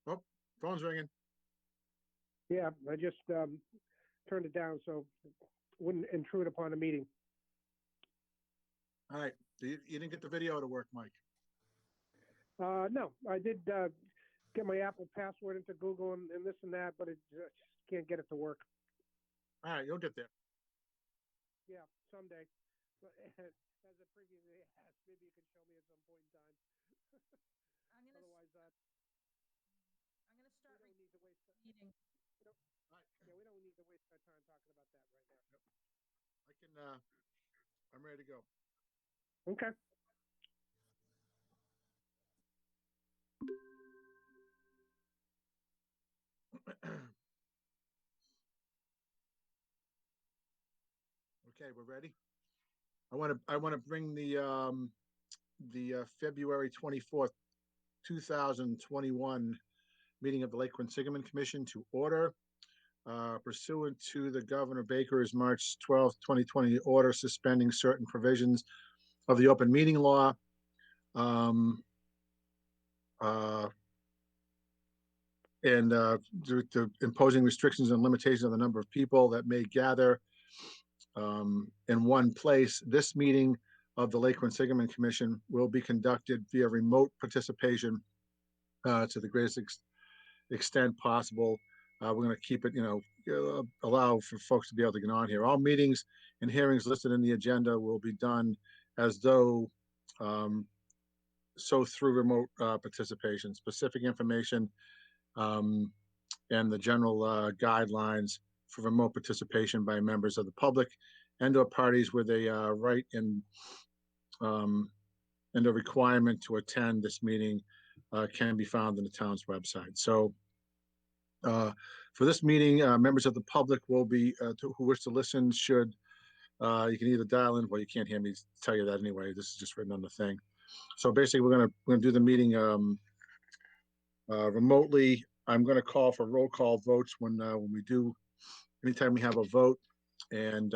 Oh, phone's ringing. Yeah, I just turned it down so it wouldn't intrude upon the meeting. All right. You didn't get the video to work, Mike. No, I did get my Apple password into Google and this and that, but it just can't get it to work. All right, you'll get there. Yeah, someday. But as a previously asked, maybe you can show me at some point in time. Otherwise, I'm gonna start we don't need to waste meeting. Yeah, we don't need to waste our time talking about that right now. Yep. I can. I'm ready to go. Okay. Okay, we're ready. I want to bring the February 24th, 2021 meeting of the Lake Quinsigamond Commission to order. Pursuant to the Governor Baker's March 12th, 2020 order suspending certain provisions of the open meeting law, and due to imposing restrictions and limitations on the number of people that may gather in one place, this meeting of the Lake Quinsigamond Commission will be conducted via remote participation to the greatest extent possible. We're going to keep it, allow for folks to be able to get on here. All meetings and hearings listed in the agenda will be done as though so through remote participation. Specific information and the general guidelines for remote participation by members of the public and or parties with a right and a requirement to attend this meeting can be found in the town's website. So for this meeting, members of the public will be, who wish to listen should, you can either dial in, well, you can't hear me tell you that anyway. This is just written on the thing. So basically, we're gonna do the meeting remotely. I'm gonna call for roll call votes when we do, anytime we have a vote. And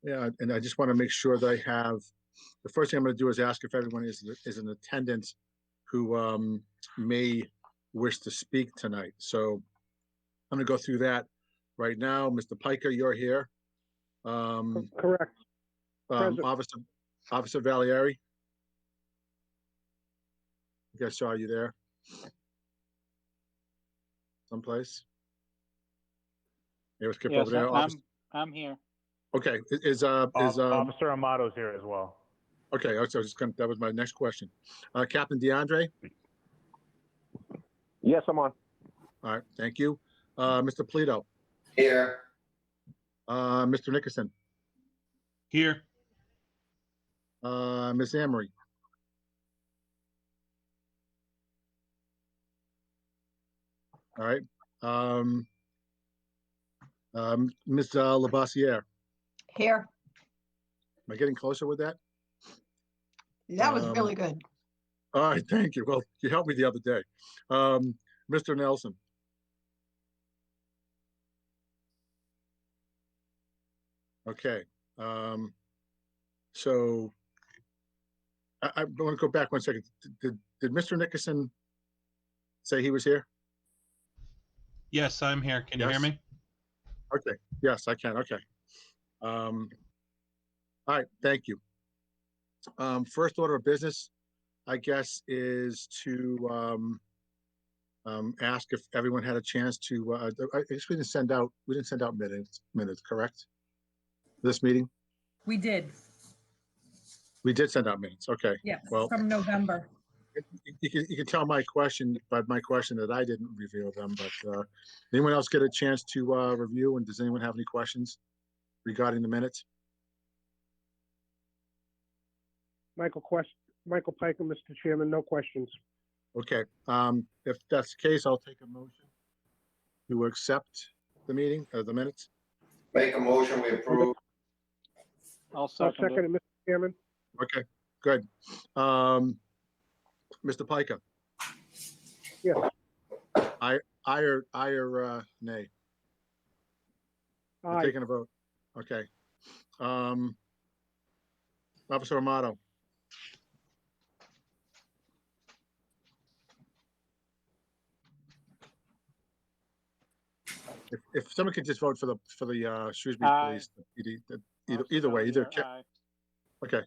yeah, and I just want to make sure that I have, the first thing I'm gonna do is ask if everyone is in attendance who may wish to speak tonight. So I'm gonna go through that right now. Mr. Piker, you're here. Correct. Officer Valieri. I think I saw you there. Someplace. It was kept over there. I'm here. Okay. Officer Amato's here as well. Okay. So that was my next question. Captain DeAndre. Yes, I'm on. All right. Thank you. Mr. Polito. Here. Mr. Nickerson. Here. Ms. Amory. All right. Ms. Labossiere. Here. Am I getting closer with that? That was really good. All right. Thank you. Well, you helped me the other day. Mr. Nelson. Okay. So I want to go back 1 second. Did Mr. Nickerson say he was here? Yes, I'm here. Can you hear me? Okay. Yes, I can. Okay. All right. Thank you. First order of business, I guess, is to ask if everyone had a chance to. I guess we didn't send out minutes, correct? This meeting. We did. We did send out minutes. Okay. Yes. Well, From November. you can tell my question that I didn't reveal them. But anyone else get a chance to review? And does anyone have any questions regarding the minutes? Michael Piker, Mr. Chairman, no questions. Okay. If that's the case, I'll take a motion to accept the minutes. Make a motion, we approve. I'll second it, Mr. Chairman. Okay, good. Mr. Piker. Yes. Aye or nay? We're taking a vote. Okay. Officer Amato. If someone could just vote for the Shrewsbury Aye. Police, either way, either, Aye. okay,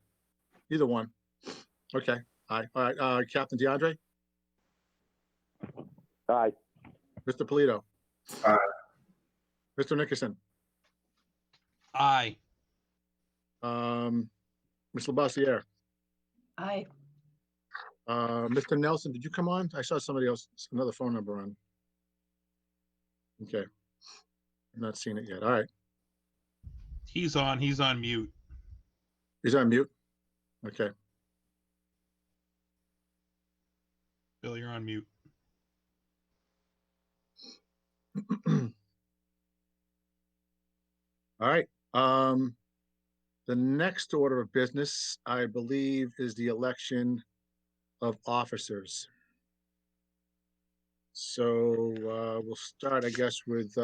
either one. Okay, aye, all right, Captain DeAndre, Aye. Mr. Polito. Aye. Mr. Nickerson, Aye. Ms. Labossiere, Aye. Mr. Nelson, did you come on? I saw somebody else, another phone number on. Okay. I'm not seeing it yet. All right. He's on mute. He's on mute. Okay. Bill, you're on mute. All right. The next order of business, I believe, is the election of officers. So we'll start, I guess, with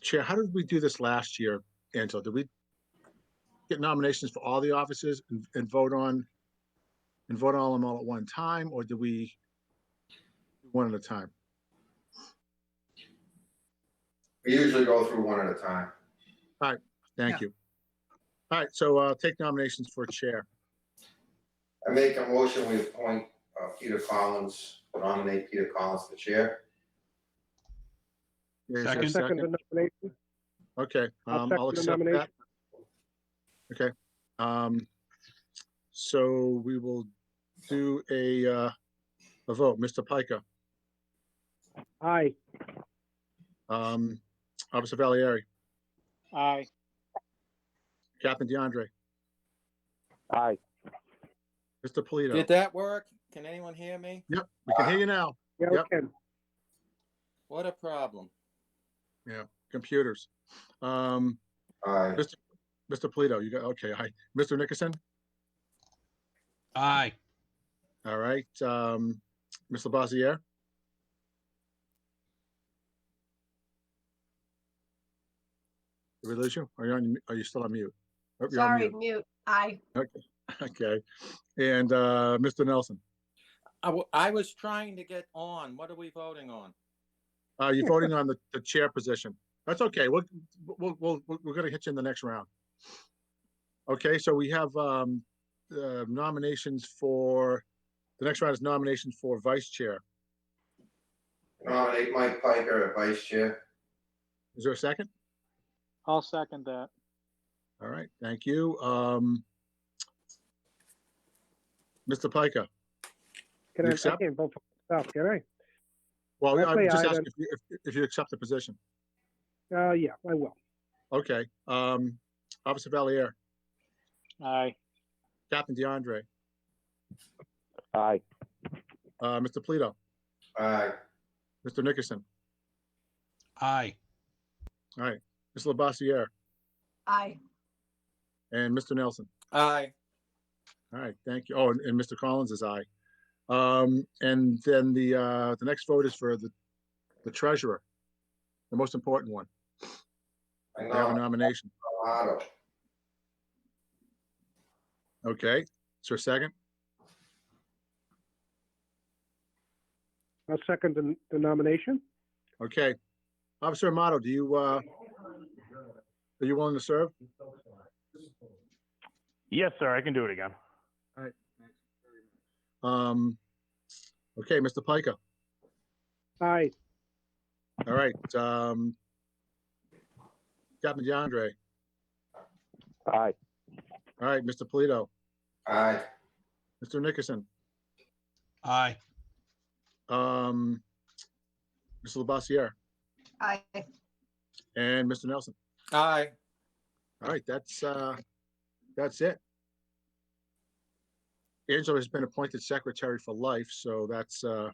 chair. How did we do this last year, Angela? Did we get nominations for all the offices and vote on all of them all at one time, or did we do one at a time? We usually go through one at a time. Thank you. All right, so take nominations for chair. I make a motion, we appoint nominate Peter Collins for chair. Is there a Second. Second the nomination. Okay, I'll I'll second the accept that. Okay. So we will do a vote. Mr. Pica, Aye. Officer Valieri, Aye. Captain DeAndre, Aye. Mr. Polito. Did that work? Can anyone hear me? Yep, we can hear you now. Yeah, Yep. we can. What a problem. Computers. Aye. Mr. Polito, you got, okay, hi. Mr. Nickerson, Aye. all right. Ms. Labossiere, did we lose you? Are you still on mute? Oh, you're on Sorry, mute. mute. Aye. Okay. And Mr. Nelson, I was trying to get on. What are we voting on? you're voting on the chair position. That's okay. We're gonna hit you in the next round. Okay, so we have nominations for, the next round is nominations for vice chair. Nominate Mike Piker as vice chair. Is there a second? I'll second that. All right, thank you. Mr. Pica, Can You I accept? can't vote for myself, can I? well, I'll I'm say just aye asking if you accept the position. Yeah, I will. Okay, Officer Valier, Aye. Captain DeAndre, Aye. Mr. Polito, Aye. Mr. Nickerson, Aye. all right, Ms. Labossiere, Aye. and Mr. Nelson. Aye. All right, thank you. Oh, and Mr. Collins is aye. And then the next vote is for the treasurer, the most important one. I I have a nominate nomination. Amato. Okay, is there a second? I'll second the nomination. Okay, Officer Amato, are you willing to serve? Yes, sir. I can do it again. Okay, Mr. Pica. Aye. All right, Captain DeAndre. Aye. All right, Mr. Polito, Aye. Mr. Nickerson, Aye. Ms. Labossiere, Aye. and Mr. Nelson. Aye. All right, that's it. Angela has been appointed secretary for life, so that's I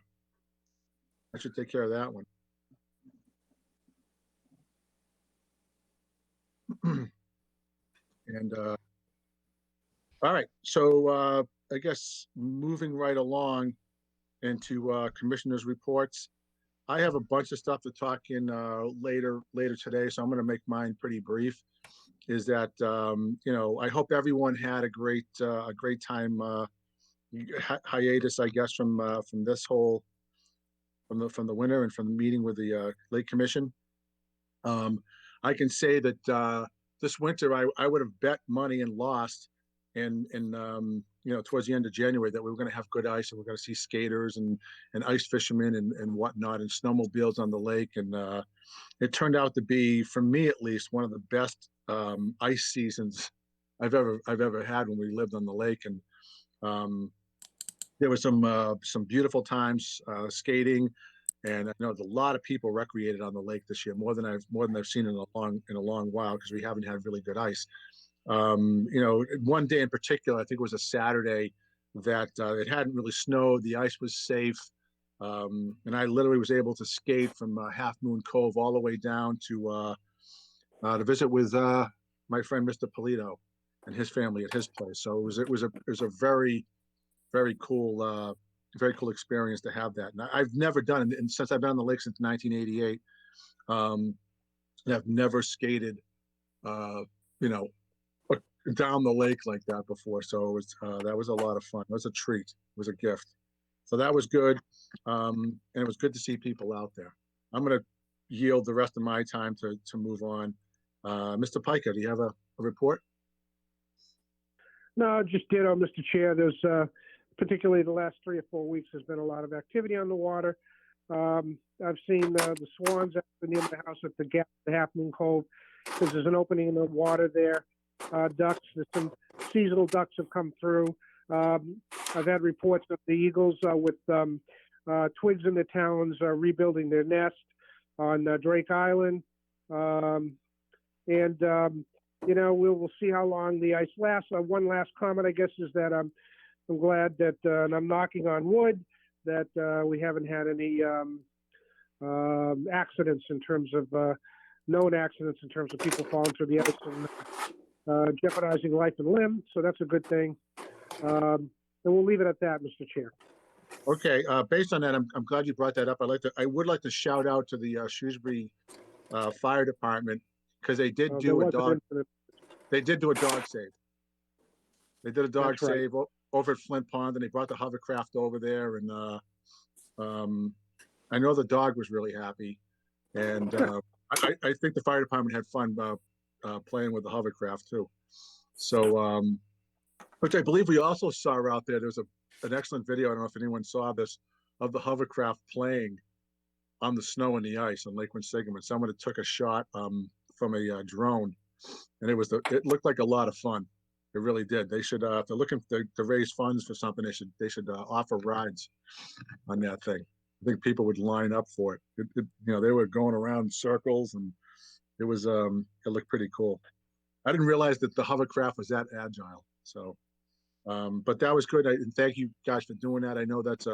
should take care of that one. And all right, so I guess moving right along into commissioners' reports. I have a bunch of stuff to talk in later today, so I'm going to make mine pretty brief. Is that I hope everyone had a great time hiatus, I guess, from this whole from the winter and from the meeting with the Lake Commission. I can say that this winter I would have bet money and lost, and towards the end of January, that we were going to have good ice and we're going to see skaters and ice fishermen and whatnot and snowmobiles on the lake. And it turned out to be, for me at least, one of the best ice seasons I've ever had when we lived on the lake. And there was some beautiful times skating, and I know a lot of people recreated on the lake this year, more than I've seen in a long while, because we haven't had really good ice. One day in particular, I think it was a Saturday, that it hadn't really snowed. The ice was safe. And I literally was able to skate from Half Moon Cove all the way down to visit with my friend Mr. Polito and his family at his place. So it was a very, very cool experience to have that. And I've never done it, and since I've been on the lake since 1988, I've never skated, down the lake like that before. So that was a lot of fun. It was a treat. It was a gift. So that was good. And it was good to see people out there. I'm going to yield the rest of my time to move on. Mr. Piker, do you have a report? No, just ditto, Mr. Chair. There's particularly the last 3 or 4 weeks, there's been a lot of activity on the water. I've seen the swans near my house at the gap, the Half Moon Cove, because there's an opening in the water there. Ducks, there's some seasonal ducks have come through. I've had reports of the eagles with twigs in their talons rebuilding their nest on Drake Island. We'll see how long the ice lasts. One last comment, I guess, is that I'm glad that, and I'm knocking on wood, that we haven't had any accidents in terms of known accidents in terms of people falling through the ice and jeopardizing life and limb. So that's a good thing. And we'll leave it at that, Mr. Chair. Okay. Based on that, I'm glad you brought that up. I would like to shout out to the Shrewsbury Fire Department, because they did do a dog. They did do a dog save. They did a dog That's right. save over at Flint Pond, and they brought the hovercraft over there. And I know the dog was really happy, and I think the fire department had fun playing with the hovercraft too. So, which I believe we also saw out there. There's an excellent video. I don't know if anyone saw this, of the hovercraft playing on the snow and the ice on Lake Quinsigamond. Someone had took a shot from a drone, and it looked like a lot of fun. It really did. They should, if they're looking to raise funds for something, they should offer rides on that thing. I think people would line up for it. They were going around in circles, and it looked pretty cool. I didn't realize that the hovercraft was that agile. So, but that was good. And thank you guys for doing that. I know that's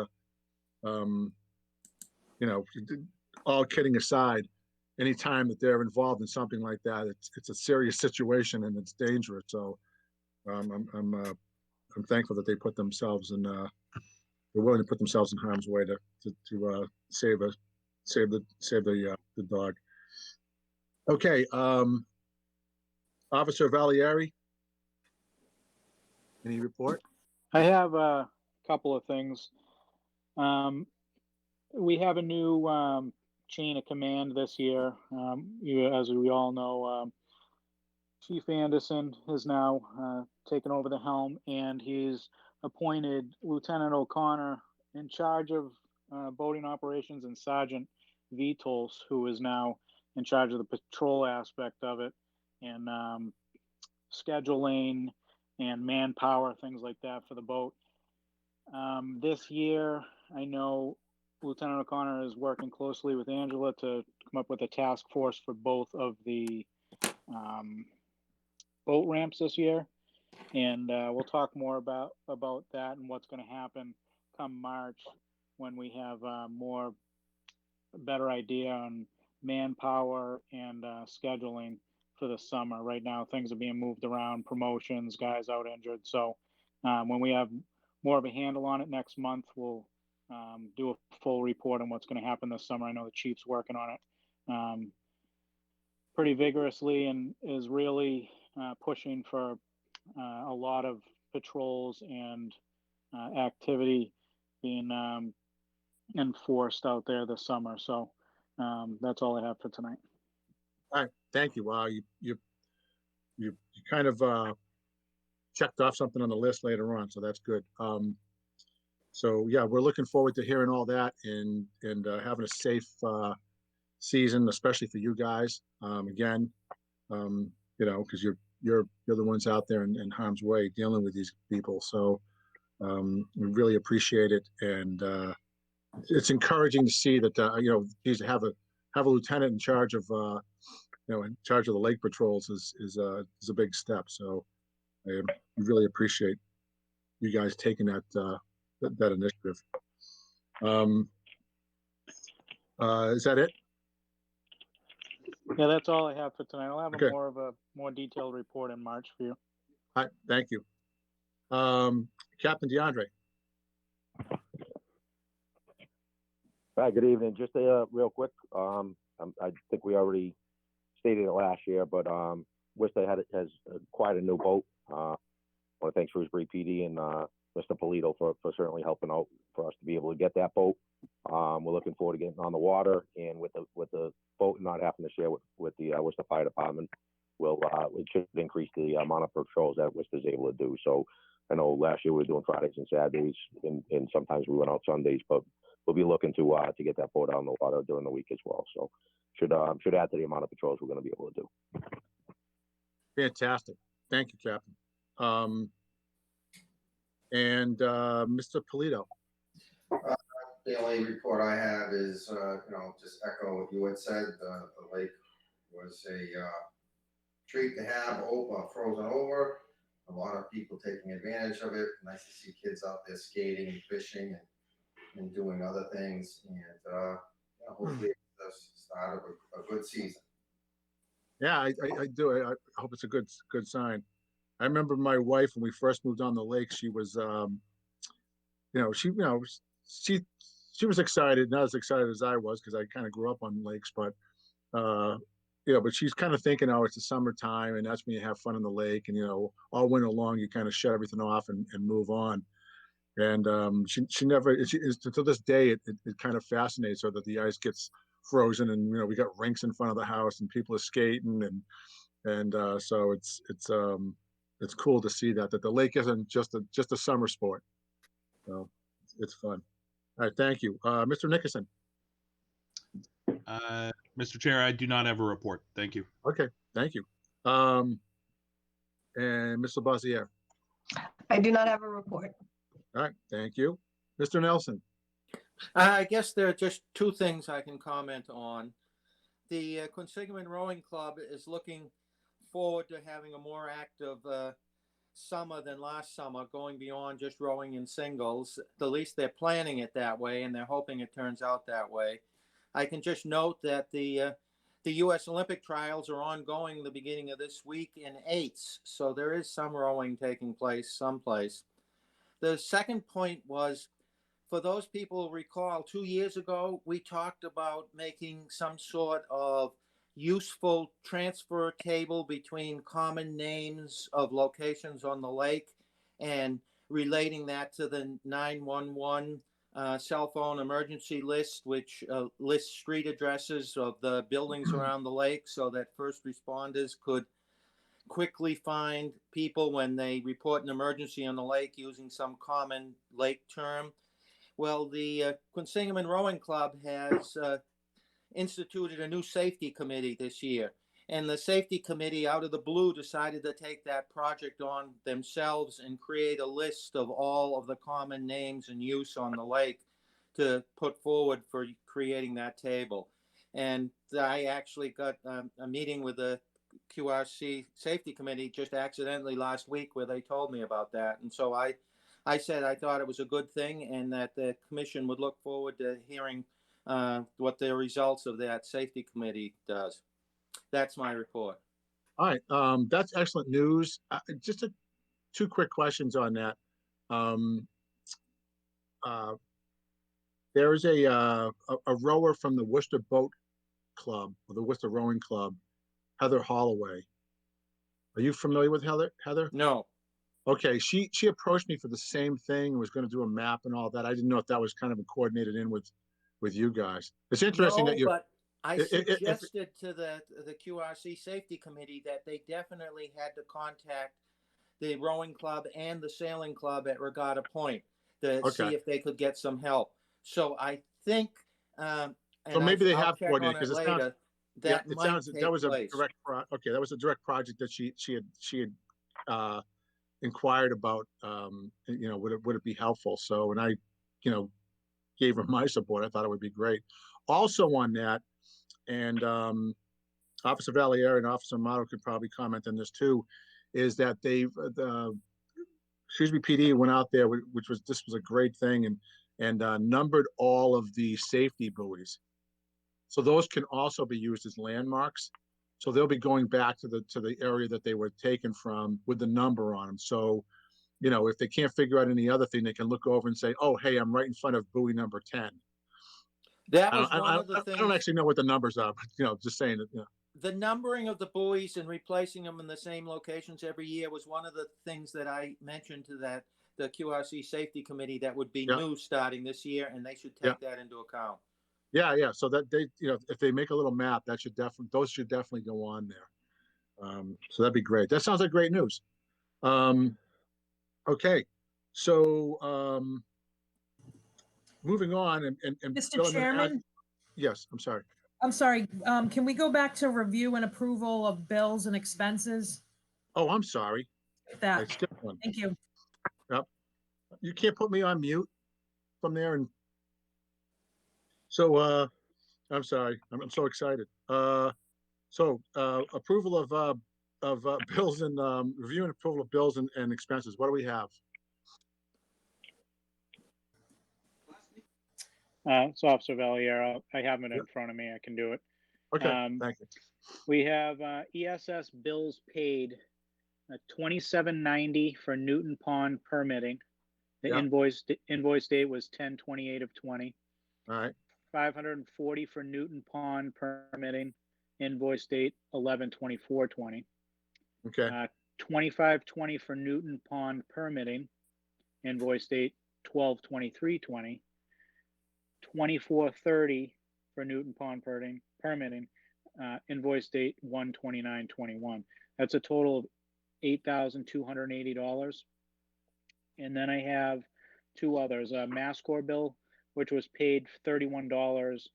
all kidding aside, anytime that they're involved in something like that, it's a serious situation and it's dangerous. So, I'm thankful that they put themselves in. They're willing to put themselves in harm's way to save the dog. Okay, Officer Valieri, any report? I have a couple of things. We have a new chain of command this year. As we all know, Chief Anderson has now taken over the helm, and he's appointed Lieutenant O'Connor in charge of boating operations, and Sergeant Vitols, who is now in charge of the patrol aspect of it, and scheduling and manpower, things like that for the boat. This year, I know Lieutenant O'Connor is working closely with Angela to come up with a task force for both of the boat ramps this year. And we'll talk more about that and what's going to happen come March, when we have better idea on manpower and scheduling for the summer. Right now, things are being moved around, promotions, guys out injured. So when we have more of a handle on it next month, we'll do a full report on what's going to happen this summer. I know the chief's working on it pretty vigorously and is really pushing for a lot of patrols and activity being enforced out there this summer. So that's all I have for tonight. All right, thank you. Wow, you kind of checked off something on the list later on, so that's good. So yeah, we're looking forward to hearing all that and having a safe season, especially for you guys. Again, because you're the ones out there in harm's way dealing with these people. So we really appreciate it, and it's encouraging to see that geez, to have a lieutenant in charge of in charge of the lake patrols is a big step. So I really appreciate you guys taking that initiative. Is that it? Yeah, that's all I have for tonight. I'll have Okay. a more detailed report in March for you. All right, thank you. Captain DeAndre. Hi, good evening. Just real quick. I think we already stated it last year, but Worcester has acquired a new boat. I want to thank Shrewsbury PD and Mr. Polito for certainly helping out for us to be able to get that boat. We're looking forward to getting on the water, and with the boat not having to share with the Worcester Fire Department, it should increase the amount of patrols that Worcester's able to do. So I know last year we were doing Fridays and Saturdays, and sometimes we went out Sundays, but we'll be looking to get that boat out on the water during the week as well. So should add to the amount of patrols we're going to be able to do. Fantastic. Thank you, Captain. And Mr. Polito. The only report I have is, just echo what you had said. The lake was a treat to have frozen over. A lot of people taking advantage of it. Nice to see kids out there skating and fishing and doing other things. And hopefully it's the start of a good season. Yeah, I do. I hope it's a good sign. I remember my wife when we first moved on the lake. She was, she was excited, not as excited as I was because I kind of grew up on lakes, but but she's kind of thinking, oh, it's the summertime and that's when you have fun in the lake, and all winter long you kind of shut everything off and move on. And she never, to this day, it kind of fascinates her that the ice gets frozen, and we got rinks in front of the house and people are skating, and so it's cool to see that the lake isn't just a summer sport. So it's fun. All right, thank you, Mr. Nickerson. Mr. Chair, I do not have a report. Thank you. Okay, thank you. And Mr. Bossier. I do not have a report. All right, thank you, Mr. Nelson. I guess there are just two things I can comment on. The Quinsigamond Rowing Club is looking forward to having a more active summer than last summer, going beyond just rowing in singles. At least they're planning it that way, and they're hoping it turns out that way. I can just note that the U.S. Olympic trials are ongoing the beginning of this week in eights, so there is some rowing taking place someplace. The second point was, for those people who recall, 2 years ago, we talked about making some sort of useful transfer table between common names of locations on the lake and relating that to the 911 cell phone emergency list, which lists street addresses of the buildings around the lake so that first responders could quickly find people when they report an emergency on the lake using some common lake term. Well, the Quinsigamond Rowing Club has instituted a new safety committee this year. And the safety committee, out of the blue, decided to take that project on themselves and create a list of all of the common names in use on the lake to put forward for creating that table. And I actually got a meeting with the QRC safety committee just accidentally last week where they told me about that. And so I said I thought it was a good thing, and that the commission would look forward to hearing what the results of that safety committee does. That's my report. All right, that's excellent news. Just two quick questions on that. There's a rower from the Worcester Boat Club, or the Worcester Rowing Club, Heather Holloway. Are you familiar with Heather? No. Okay, she approached me for the same thing, was gonna do a map and all that. I didn't know if that was kind of coordinated in with you guys. It's interesting that No, you're, but I if, suggested to the QRC Safety Committee that they definitely had to contact the rowing club and the sailing club at Regatta Point to okay. see if they could get some help. So I think, So and maybe they I'll have check coordinated, on it because it sounds, later, yeah, that it might sounds, that take was a place. direct okay, that was a direct project that she had inquired about, would it be helpful? So, and I, gave her my support. I thought it would be great. Also on that, and Officer Valieri and Officer Amato could probably comment on this too, is that the Shrewsbury PD went out there, this was a great thing, and numbered all of the safety buoys. So those can also be used as landmarks. So they'll be going back to the area that they were taken from with the number on them. So, if they can't figure out any other thing, they can look over and say, "Oh, hey, I'm right in front of buoy number 10." That I was don't, one of the I don't things. actually know what the numbers are, but just saying it. The numbering of the buoys and replacing them in the same locations every year was one of the things that I mentioned to the QRC Safety Committee that would be Yeah. new starting this year, and they should take that into account. Yeah. So that they, if they make a little map, those should definitely go on there. So that'd be great. That sounds like great news. Okay, so moving on, and Mr. Bill, I'm gonna ask. Chairman, Yes, I'm sorry. I'm sorry, can we go back to review and approval of bills and expenses? Oh, I'm sorry. I That, skipped one. thank you. Yep. You can't put me on mute from there, and so I'm sorry. I'm so excited. Approval of bills and review and approval of bills and expenses. What do we have? So Officer Valiera, I have it in front of me. I can do it. Okay, thank you. We have ESS bills paid, $27.90 for Newton Pond permitting. The invoice date was 10/28 of 20. All right. $540 for Newton Pond permitting. Invoice date 11/24/20. Okay. $25.20 for Newton Pond permitting. Invoice date 12/23/20. $24.30 for Newton Pond permitting. Invoice date 1/29/21. That's a total of $8,280. And then I have two others. A Mascor bill, which was paid $31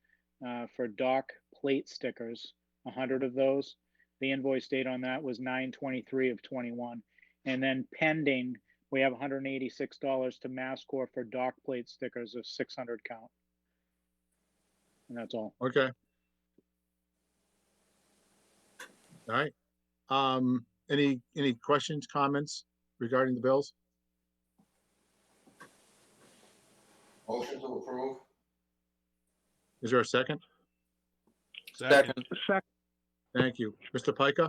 for dock plate stickers, 100 of those. The invoice date on that was 9/23 of 21. And then pending, we have $186 to Mascor for dock plate stickers of 600 count. And that's all. Okay. All right. Any questions, comments regarding the bills? Motion to approve? Is there a second? Second. Second, Thank you. Mr. Pica?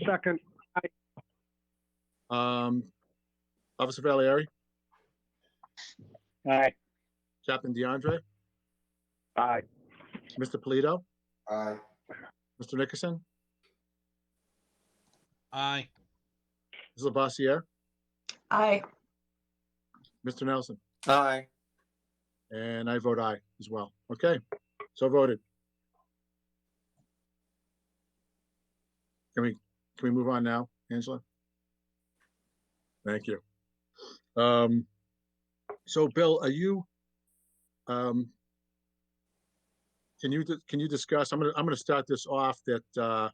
second, Officer Valieri? Aye. Captain DeAndre? Aye. Mr. Polito? Aye. Mr. Nickerson? Aye. Ms. Labossiere? Aye. Mr. Nelson? Aye. And I vote aye as well. Okay, so voted. Can we move on now, Angela? Thank you. So Bill, are you, can you discuss, I'm gonna start this off that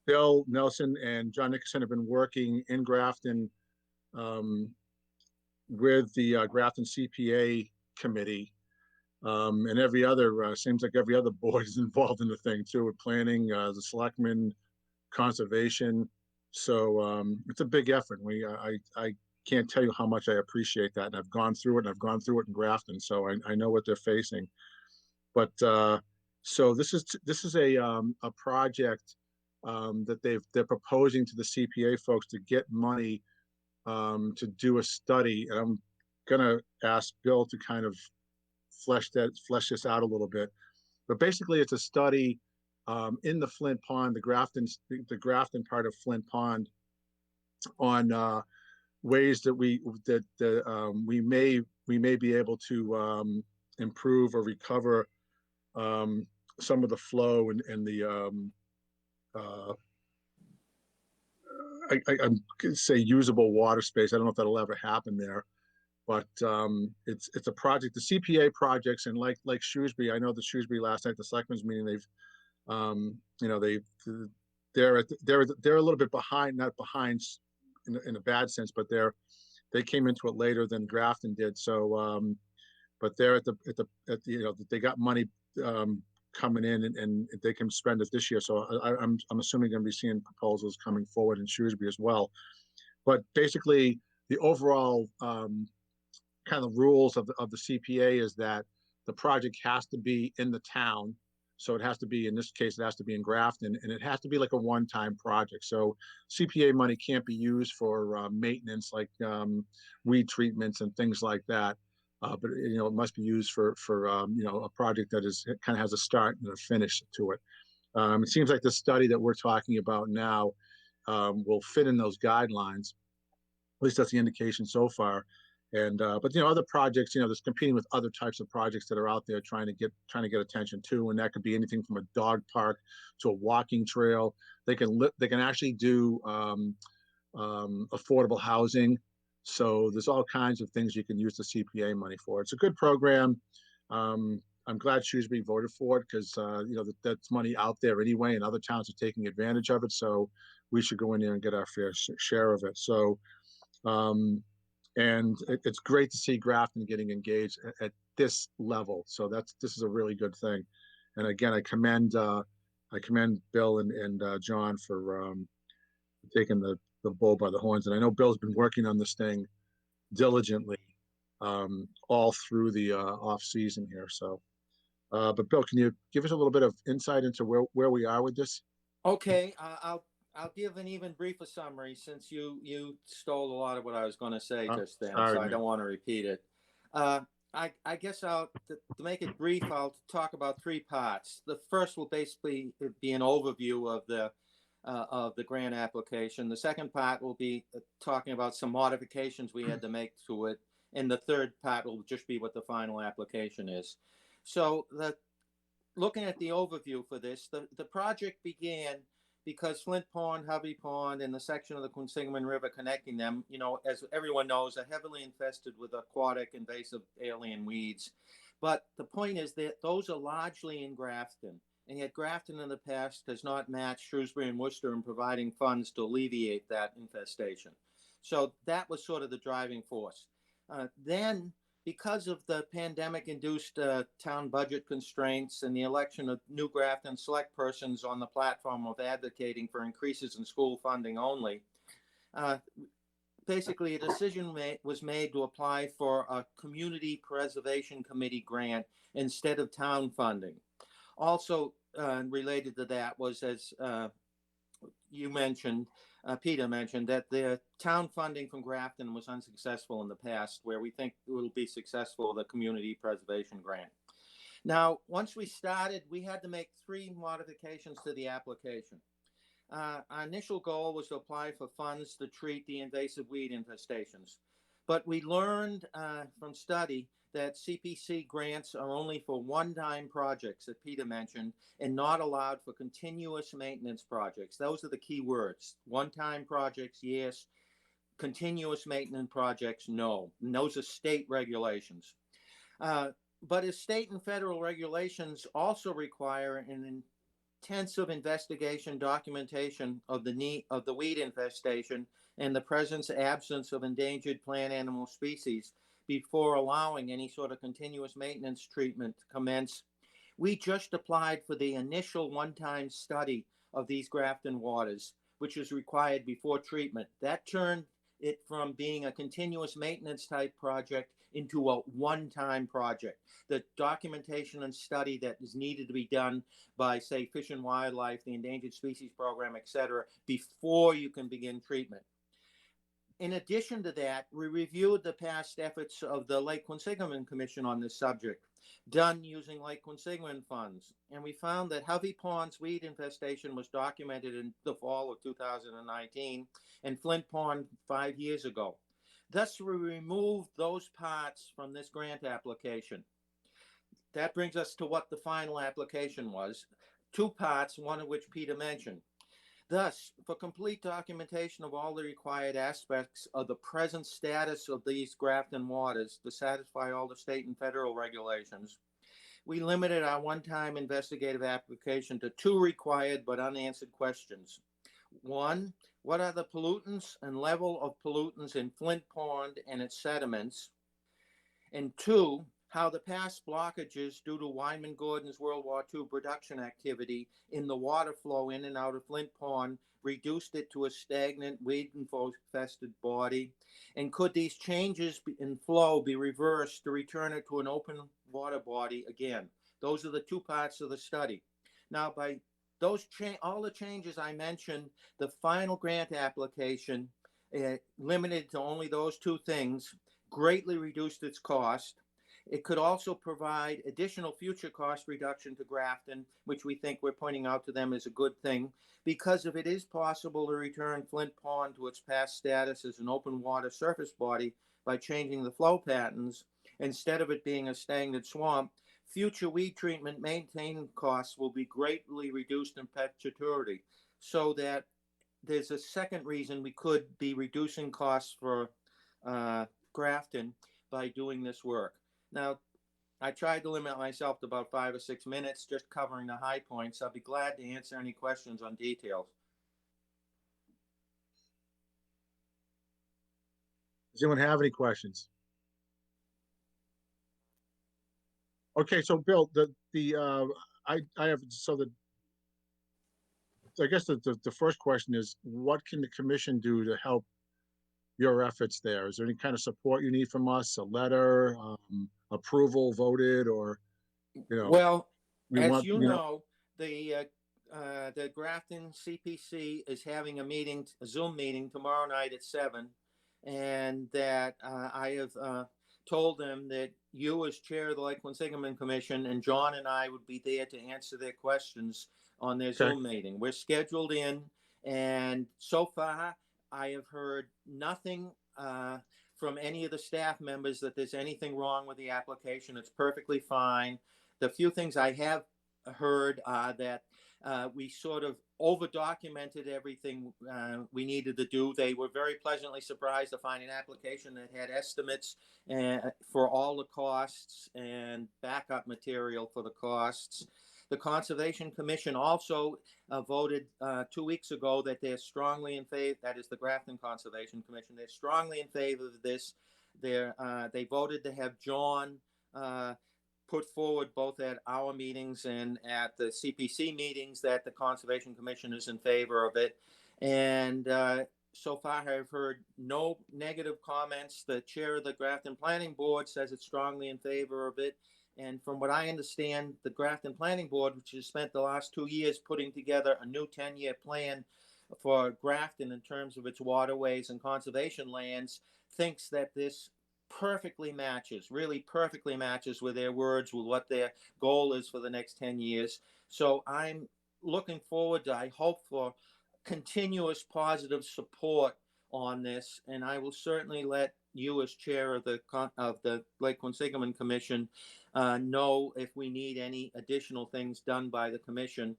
Bill Nelson and John Nickerson have been working in Grafton with the Grafton CPA committee, and every other, seems like every other board is involved in the thing too, with planning, the selectmen, conservation. So it's a big effort. I can't tell you how much I appreciate that. And I've gone through it, and I've gone through it in Grafton, so I know what they're facing. But so this is a project that they're proposing to the CPA folks to get money to do a study, and I'm gonna ask Bill to kind of flesh this out a little bit. But basically, it's a study in the Flint Pond, the Grafton part of Flint Pond, on ways that we may be able to improve or recover some of the flow and the I'm gonna say usable water space. I don't know if that'll ever happen there, but it's a project. The CPA projects, and like Shrewsbury, I know the Shrewsbury last night, the selectmen's meeting, they've they're a little bit behind, not behind in a bad sense, but they came into it later than Grafton did. So but they're at the they got money coming in, and they can spend it this year. So I'm assuming going to be seeing proposals coming forward in Shrewsbury as well. But basically, the overall kind of rules of the CPA is that the project has to be in the town. So it has to be, in this case, it has to be in Grafton, and it has to be like a one-time project. So CPA money can't be used for maintenance, like weed treatments and things like that. But it must be used for a project that kind of has a start and a finish to it. It seems like the study that we're talking about now will fit in those guidelines. At least that's the indication so far. And but other projects, there's competing with other types of projects that are out there trying to get attention too, and that could be anything from a dog park to a walking trail. They can actually do affordable housing. So there's all kinds of things you can use the CPA money for. It's a good program. I'm glad Shrewsbury voted for it because that's money out there anyway, and other towns are taking advantage of it. So we should go in there and get our fair share of it. So. And it's great to see Grafton getting engaged at this level. So this is a really good thing. And again, I commend Bill and John for taking the bull by the horns. And I know Bill's been working on this thing diligently all through the off season here. So, but Bill, can you give us a little bit of insight into where we are with this? Okay, I'll give an even briefer summary since you stole a lot of what I was going to say just then, sorry, so I don't want to repeat it. I guess to make it brief, I'll talk about three parts. The first will basically be an overview of the grant application. The second part will be talking about some modifications we had to make to it, and the third part will just be what the final application is. So looking at the overview for this, the project began because Flint Pond, Hovey Pond, and the section of the Quinsigamond River connecting them, as everyone knows, are heavily infested with aquatic invasive alien weeds. But the point is that those are largely in Grafton, and yet Grafton in the past has not matched Shrewsbury and Worcester in providing funds to alleviate that infestation. So that was sort of the driving force. Then, because of the pandemic-induced town budget constraints and the election of new Grafton select persons on the platform of advocating for increases in school funding only, basically a decision was made to apply for a Community Preservation Committee grant instead of town funding. Also related to that was, as you mentioned, Peter mentioned, that the town funding from Grafton was unsuccessful in the past, where we think it will be successful, the Community Preservation Grant. Now, once we started, we had to make three modifications to the application. Our initial goal was to apply for funds to treat the invasive weed infestations. But we learned from study that CPC grants are only for one-time projects that Peter mentioned and not allowed for continuous maintenance projects. Those are the key words. One-time projects, yes. Continuous maintenance projects, no. And those are state regulations. But as state and federal regulations also require an intensive investigation documentation of the weed infestation and the presence absence of endangered plant animal species before allowing any sort of continuous maintenance treatment to commence, we just applied for the initial one-time study of these Grafton waters, which is required before treatment. That turned it from being a continuous maintenance type project into a one-time project. The documentation and study that is needed to be done by, say, Fish and Wildlife, the Endangered Species Program, et cetera, before you can begin treatment. In addition to that, we reviewed the past efforts of the Lake Quinsigamond Commission on this subject, done using Lake Quinsigamond funds, and we found that Hovey Pond's weed infestation was documented in the fall of 2019 and Flint Pond 5 years ago. Thus, we removed those parts from this grant application. That brings us to what the final application was. 2 parts, one of which Peter mentioned. Thus, for complete documentation of all the required aspects of the present status of these Grafton waters to satisfy all the state and federal regulations, we limited our one-time investigative application to 2 required but unanswered questions. 1, what are the pollutants and level of pollutants in Flint Pond and its sediments? And 2, how the past blockages due to Wyman Gordon's World War II production activity in the water flow in and out of Flint Pond reduced it to a stagnant, weed-infested body? And could these changes in flow be reversed to return it to an open water body again? Those are the 2 parts of the study. Now, by those all the changes I mentioned, the final grant application, limited to only those 2 things, greatly reduced its cost. It could also provide additional future cost reduction to Grafton, which we think we're pointing out to them as a good thing, because if it is possible to return Flint Pond to its past status as an open water surface body by changing the flow patterns, instead of it being a stagnant swamp, future weed treatment maintenance costs will be greatly reduced in perpetuity, so that there's a second reason we could be reducing costs for Grafton by doing this work. Now, I tried to limit myself to about 5 or 6 minutes, just covering the high points. I'll be glad to answer any questions on details. Does anyone have any questions? Okay, so Bill, I guess the first question is, what can the commission do to help your efforts there? Is there any kind of support you need from us? A letter, approval, voted, or, you know? Well, as want, you know, the Grafton CPC is having a Zoom meeting tomorrow night at 7, and that I have told them that you, as chair of the Lake Quinsigamond Commission, and John and I would be there to answer their questions on their Zoom meeting. We're scheduled in, and so far I have heard nothing from any of the staff members that there's anything wrong with the application. It's perfectly fine. The few things I have heard are that we sort of over-documented everything we needed to do. They were very pleasantly surprised to find an application that had estimates for all the costs and backup material for the costs. The Conservation Commission also voted 2 weeks ago that they're strongly in favor, that is the Grafton Conservation Commission, they're strongly in favor of this. They voted to have John put forward both at our meetings and at the CPC meetings that the Conservation Commission is in favor of it. And so far I've heard no negative comments. The chair of the Grafton Planning Board says it's strongly in favor of it. And from what I understand, the Grafton Planning Board, which has spent the last 2 years putting together a new 10-year plan for Grafton in terms of its waterways and conservation lands, thinks that this really perfectly matches with their words, with what their goal is for the next 10 years. So I'm looking forward to, I hope, for continuous positive support on this, and I will certainly let you, as chair of the Lake Quinsigamond Commission, know if we need any additional things done by the commission.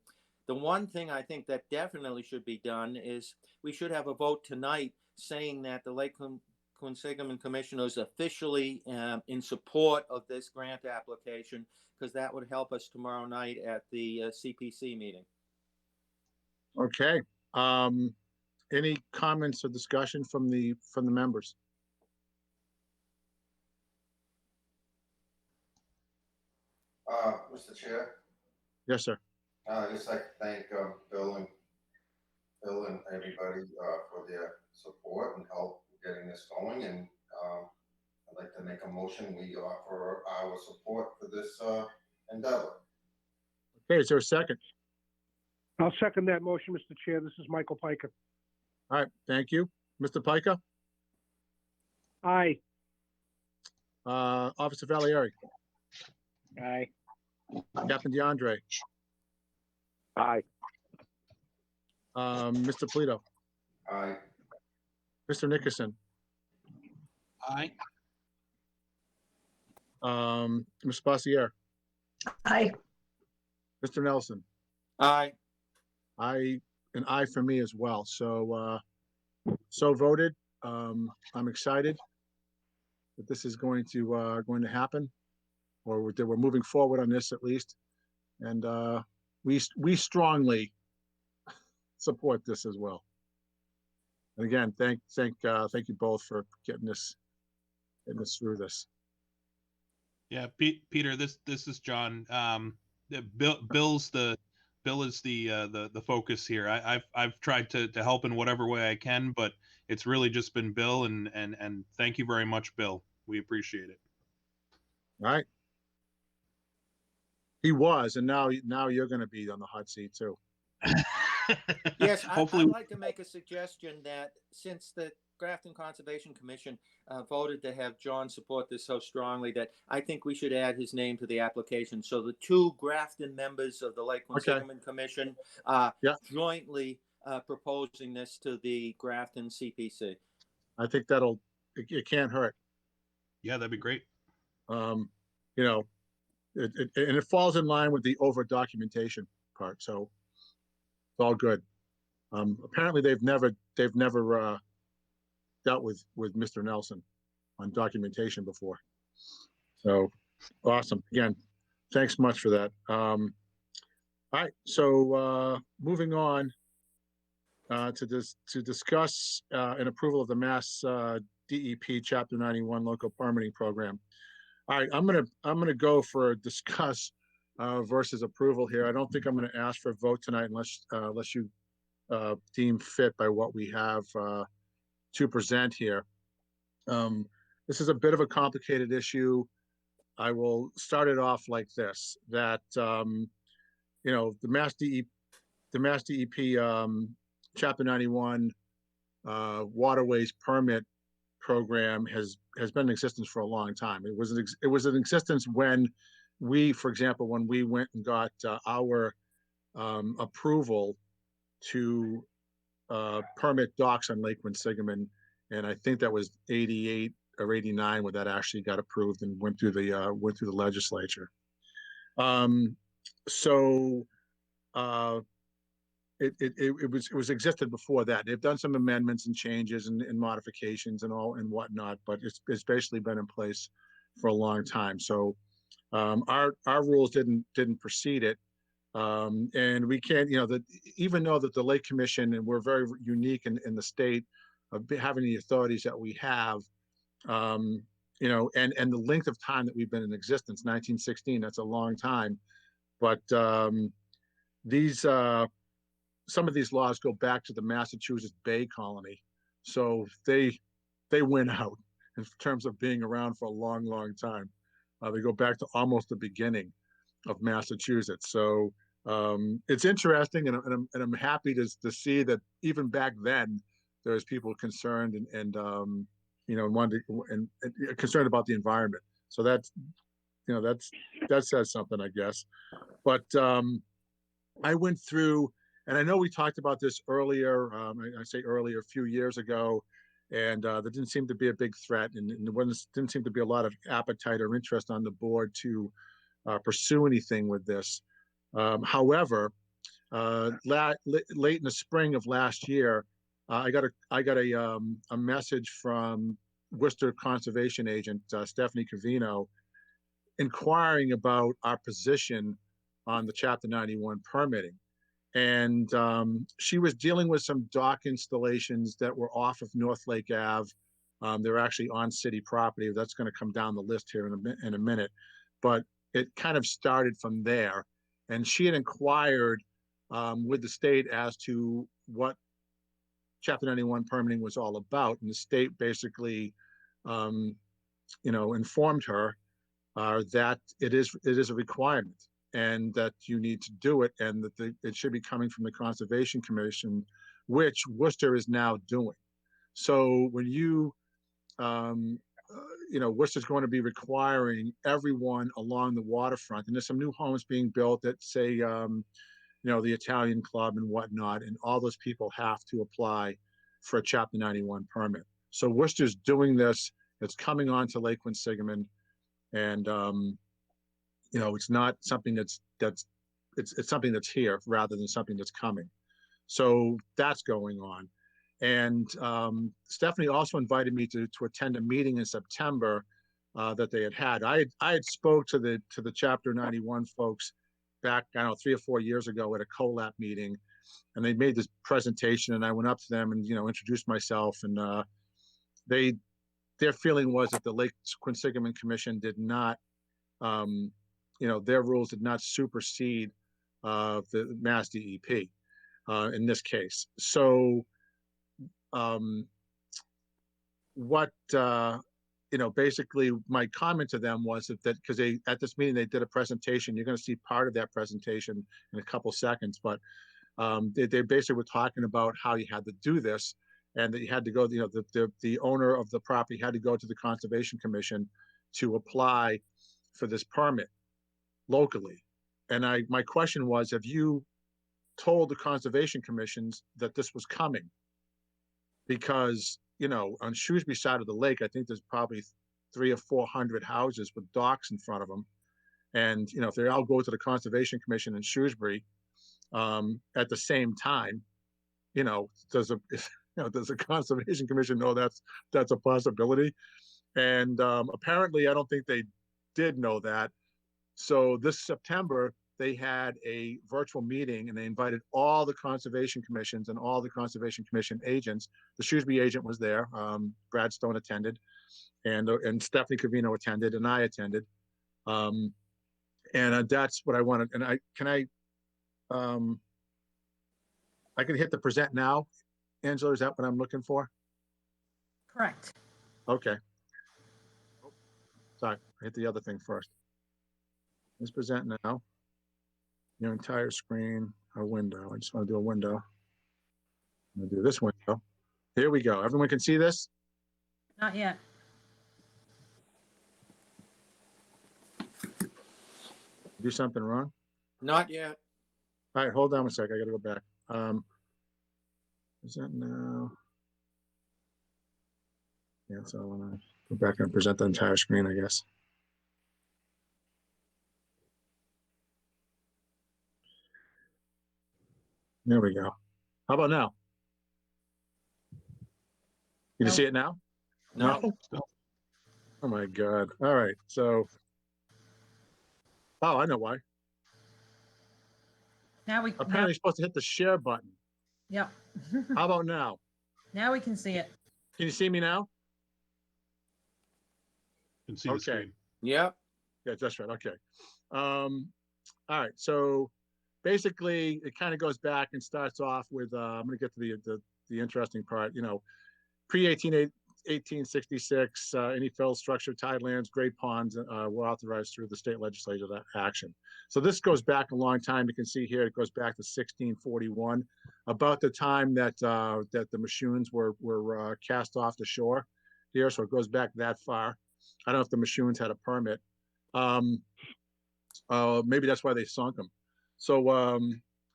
The one thing I think that definitely should be done is we should have a vote tonight saying that the Lake Quinsigamond Commission is officially in support of this grant application, because that would help us tomorrow night at the CPC meeting. Okay. Any comments or discussion from the members? Mr. Chair, Yes, sir. I'd just like to thank Bill and everybody for their support and help getting this going. And I'd like to make a motion. We offer our support for this endeavor. Okay, is there a second? I'll second that motion, Mr. Chair. This is Michael Piker. All right, thank you. Mr. Pica? Aye. Officer Valieri, Aye. Captain DeAndre, Aye. Mr. Polito, Aye. Mr. Nickerson, Aye. Ms. Bossier, Aye. Mr. Nelson. Aye. An aye for me as well. So, so voted. I'm excited that this is going to happen, or that we're moving forward on this at least. And we strongly support this as well. And again, thank you both for getting us through this. Yeah, Peter, this is John. Bill is the focus here. I've tried to help in whatever way I can, but it's really just been Bill, and thank you very much, Bill. We appreciate it. All right. He was, and now you're going to be on the hot seat too. Yes, Hopefully. I'd like to make a suggestion that since the Grafton Conservation Commission voted to have John support this so strongly, that I think we should add his name to the application. So the two Grafton members of the Lake Quinsigamond Commission jointly proposing this to the Grafton CPC. I think it can't hurt. Yeah, that'd be great. You know, and it falls in line with the over documentation part. So it's all good. Apparently they've never dealt with Mr. Nelson on documentation before. So awesome. Again, thanks much for that. All right. So moving on to discuss an approval of the Mass DEP Chapter 91 local permitting program. All right, I'm gonna go for a discuss versus approval here. I don't think I'm gonna ask for a vote tonight unless you deem fit by what we have to present here. This is a bit of a complicated issue. I will start it off like this: that you know, the Mass DEP Chapter 91 waterways permit program has been in existence for a long time. It was in existence when we, for example, when we went and got our approval to permit docks on Lake Quinsigamond, and I think that was 88 or 89 when that actually got approved and went through the legislature. It was existed before that. They've done some amendments and changes and modifications and whatnot, but it's basically been in place for a long time. So our rules didn't precede it, and we can't, you know, even though that the Lake Commission, and we're very unique in the state of having the authorities that we have, you know, and the length of time that we've been in existence, 1916, that's a long time, but some of these laws go back to the Massachusetts Bay Colony, so they win out in terms of being around for a long, long time. They go back to almost the beginning of Massachusetts. So it's interesting, and I'm happy to see that even back then there was people concerned and you know, wanted and concerned about the environment. So that's, you know, that says something, I guess. But I went through. And I know we talked about this earlier, I say earlier, a few years ago, and there didn't seem to be a big threat, and there didn't seem to be a lot of appetite or interest on the board to pursue anything with this. However, late in the spring of last year, I got a message from Worcester conservation agent Stephanie Cavino inquiring about our position on the Chapter 91 permitting. And she was dealing with some dock installations that were off of North Lake Ave. They're actually on city property. That's going to come down the list here in a minute. But it kind of started from there. And she had inquired with the state as to what Chapter 91 permitting was all about. And the state basically, you know, informed her that it is a requirement, and that you need to do it, and that it should be coming from the Conservation Commission, which Worcester is now doing. So when you Worcester's going to be requiring everyone along the waterfront, and there's some new homes being built that say, the Italian Club and whatnot, and all those people have to apply for a Chapter 91 permit. So Worcester's doing this. It's coming on to Lake Quinsigamond, and it's not something it's something that's here rather than something that's coming. So that's going on. And Stephanie also invited me to attend a meeting in September that they had. I had spoke to the Chapter 91 folks back, 3 or 4 years ago at a COLAP meeting, and they made this presentation, and I went up to them and introduced myself, and their feeling was that the Lake Quinsigamond Commission did not, their rules did not supersede the Mass DEP in this case. So basically my comment to them was that because at this meeting they did a presentation. You're going to see part of that presentation in a couple seconds, but they basically were talking about how you had to do this, and that you had to go, the owner of the property had to go to the Conservation Commission to apply for this permit locally. And my question was, have you told the Conservation Commissions that this was coming? Because on Shrewsbury side of the lake, I think there's probably 300 or 400 houses with docks in front of them. And, if they all go to the Conservation Commission in Shrewsbury at the same time, does the Conservation Commission know that's a possibility? And apparently I don't think they did know that. So this September, they had a virtual meeting, and they invited all the Conservation Commissions and all the Conservation Commission agents. The Shrewsbury agent was there. Brad Stone attended, and Stephanie Covino attended, and I attended. And that's what I wanted. And I can hit the present now. Angela, is that what I'm looking for? Correct. Okay. Sorry, I hit the other thing first. Let's present now. Your entire screen, a window. I just want to do a window. I'm going to do this window. Here we go. Everyone can see this? Not yet. Do something wrong? Not yet. All right, hold on a sec. I got to go back. Present now. Yeah, so I want to go back and present the entire screen, I guess. There we go. How about now? Can you see it now? No. Oh my God. All right. So, I know why. Now we, Apparently you're supposed to hit the share button. yep. How about now? Now we can see it. Can you see me now? Can see the screen. Yep. Yeah, that's right. Okay. All right. So basically it kind of goes back and starts off with, I'm going to get to the interesting part, pre-1866, any filled structure, tidelands, great ponds were authorized through the state legislature that action. So this goes back a long time. You can see here, it goes back to 1641, about the time that the Machoons were cast off the shore here. So it goes back that far. I don't know if the Machoons had a permit. Maybe that's why they sunk them. So,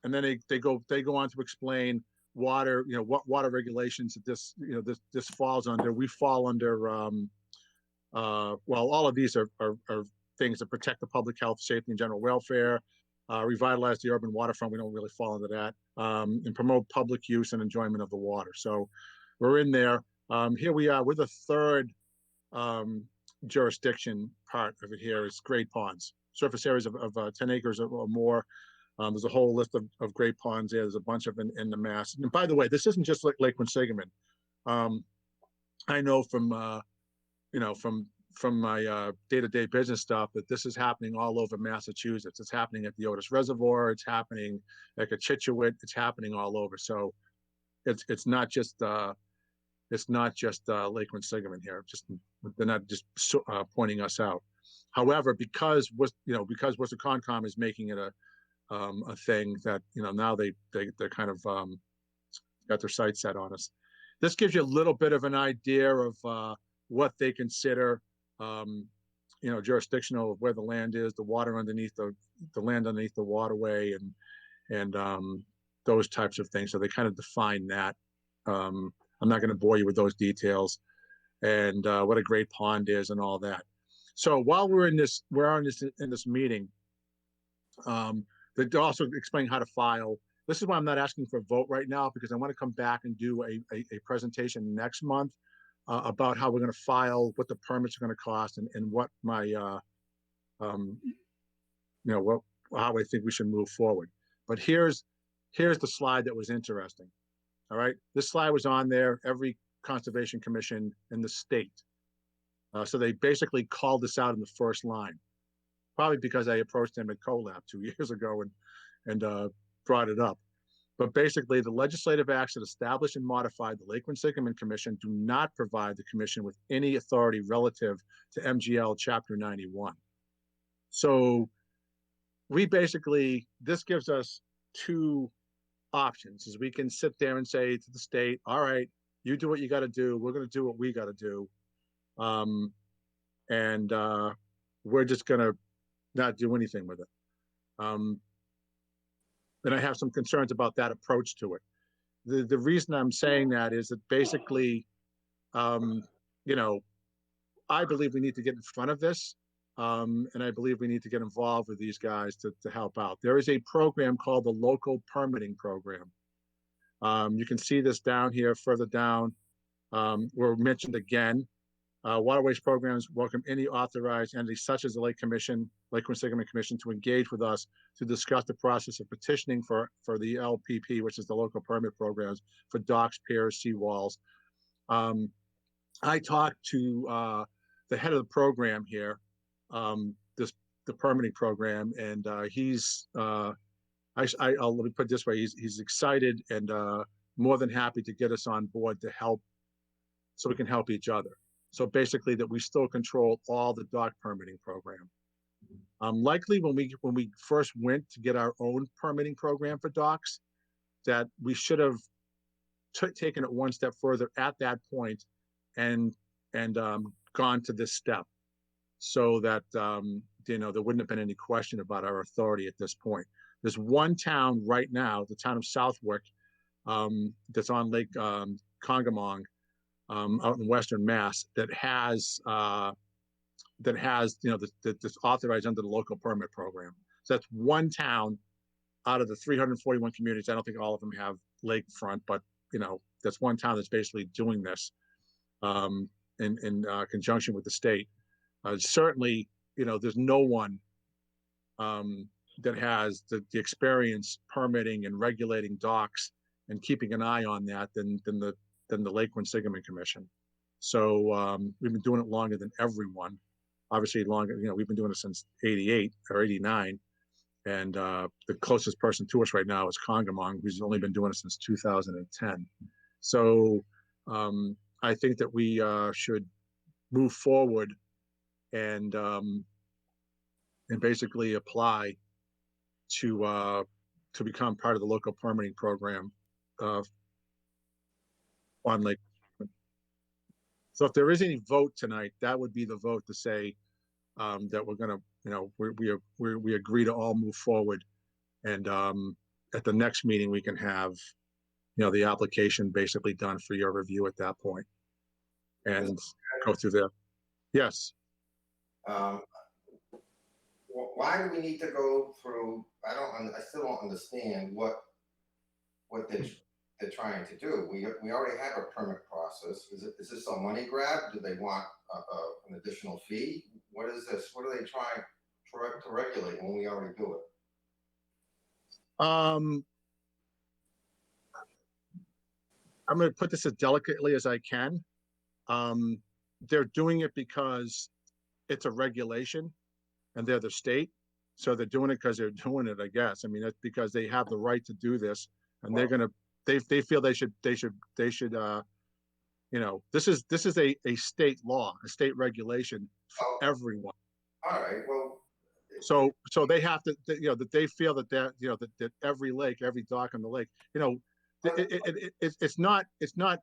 and then they go on to explain water, what water regulations that this falls under. We fall under, well, all of these are things that protect the public health, safety, and general welfare, revitalize the urban waterfront. We don't really fall into that, and promote public use and enjoyment of the water. So we're in there. Here we are with the third jurisdiction part of it here is great ponds, surface areas of 10 acres or more. There's a whole list of great ponds there. There's a bunch of in the Mass. And by the way, this isn't just like Lake Quinsigamond. I know from my day-to-day business stuff that this is happening all over Massachusetts. It's happening at the Otis Reservoir. It's happening at Cochituate. It's happening all over. So it's not just Lake Quinsigamond here. They're not just pointing us out. However, because Worcester Concom is making it a thing that now they're kind of got their sights set on us. This gives you a little bit of an idea of what they consider, jurisdictional, where the land is, the water underneath the land underneath the waterway, and those types of things. So they kind of define that. I'm not going to bore you with those details, and what a great pond is and all that. So while we're in this meeting, they also explain how to file. This is why I'm not asking for a vote right now, because I want to come back and do a presentation next month about how we're going to file, what the permits are going to cost, and what my, how I think we should move forward. But here's the slide that was interesting. All right, this slide was on there. Every conservation commission in the state. So they basically called this out in the first line, probably because I approached them at CoLab 2 years ago and brought it up. But basically, the legislative acts that established and modified the Lake Quinsigamond Commission do not provide the commission with any authority relative to MGL Chapter 91. So we basically, this gives us two options. Is we can sit there and say to the state, all right, you do what you got to do. We're going to do what we got to do. And we're just going to not do anything with it. And I have some concerns about that approach to it. The reason I'm saying that is that basically, I believe we need to get in front of this. And I believe we need to get involved with these guys to help out. There is a program called the Local Permitting Program. You can see this down here, further down. We're mentioned again. Waterways programs welcome any authorized entity such as the Lake Quinsigamond Commission to engage with us to discuss the process of petitioning for the LPP, which is the local permit programs for docks, piers, seawalls. I talked to the head of the program here, the permitting program, and he's I'll let me put it this way: he's excited and more than happy to get us on board to help, so we can help each other. So basically, that we still control all the dock permitting program. Likely, when we first went to get our own permitting program for docks, that we should have taken it one step further at that point, and gone to this step, so that there wouldn't have been any question about our authority at this point. There's one town right now, the town of Southwick, that's on Lake Congamong, out in Western Mass, that has that's authorized under the local permit program. So that's one town out of the 341 communities. I don't think all of them have lakefront, but that's one town that's basically doing this in conjunction with the state. Certainly, there's no one that has the experience permitting and regulating docks and keeping an eye on that than the Lake Quinsigamond Commission. So we've been doing it longer than everyone. Obviously longer, we've been doing it since 88 or 89. And the closest person to us right now is Congamong, who's only been doing it since 2010. So I think that we should move forward and basically apply to become part of the local permitting program on Lake. So if there is any vote tonight, that would be the vote to say that we're going to, we agree to all move forward, and at the next meeting we can have the application basically done for your review at that point, and go through there. Yes. Why do we need to go through? I still don't understand what they're trying to do. We already have a permit process. Is this a money grab? Do they want an additional fee? What is this? What are they trying to regulate when we already do it? I'm going to put this as delicately as I can. They're doing it because it's a regulation and they're the state. So they're doing it because they're doing it, I guess. I mean, it's because they have the right to do this, and they're going to, they feel they should, this is a state law, a state regulation for everyone. All right, well. So they have to, that they feel that every lake, every dock on the lake, it's not, Concern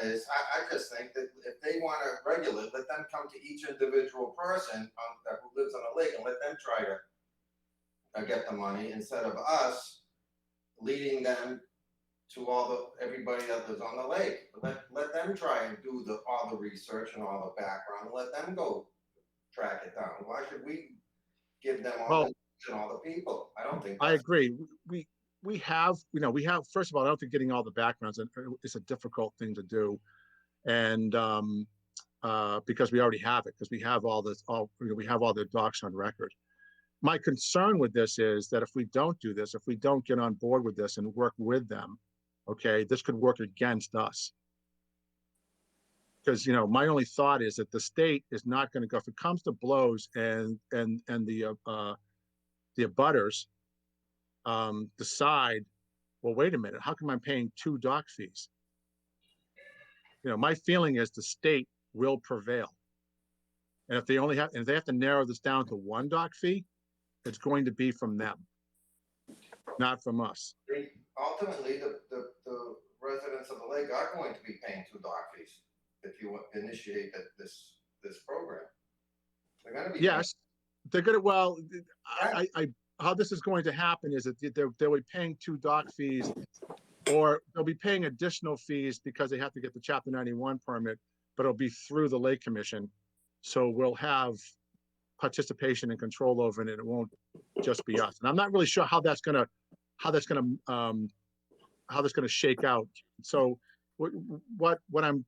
is, I just think that if they want to regulate, let them come to each individual person who lives on a lake and let them try to get the money instead of us leading them to everybody that lives on the lake. Let them try and do all the research and all the background. Let them go track it down. Why should we give them all the people? I don't think. I agree. We have, first of all, I don't think getting all the backgrounds is a difficult thing to do. And because we already have it, because we have we have all the docs on record. My concern with this is that if we don't do this, if we don't get on board with this and work with them, okay, this could work against us. Because, my only thought is that the state is not going to go, if it comes to blows and the abutters decide, well, wait a minute, how come I'm paying 2 dock fees? My feeling is the state will prevail. And if they have to narrow this down to 1 dock fee, it's going to be from them, not from us. Ultimately, the residents of the lake are going to be paying 2 dock fees if you initiate this program. They're going to be. Yes, they're going to. Well, how this is going to happen is that they'll be paying 2 dock fees, or they'll be paying additional fees because they have to get the Chapter 91 permit, but it'll be through the Lake Commission. So we'll have participation and control over it, and it won't just be us. And I'm not really sure how that's gonna shake out. So what I'm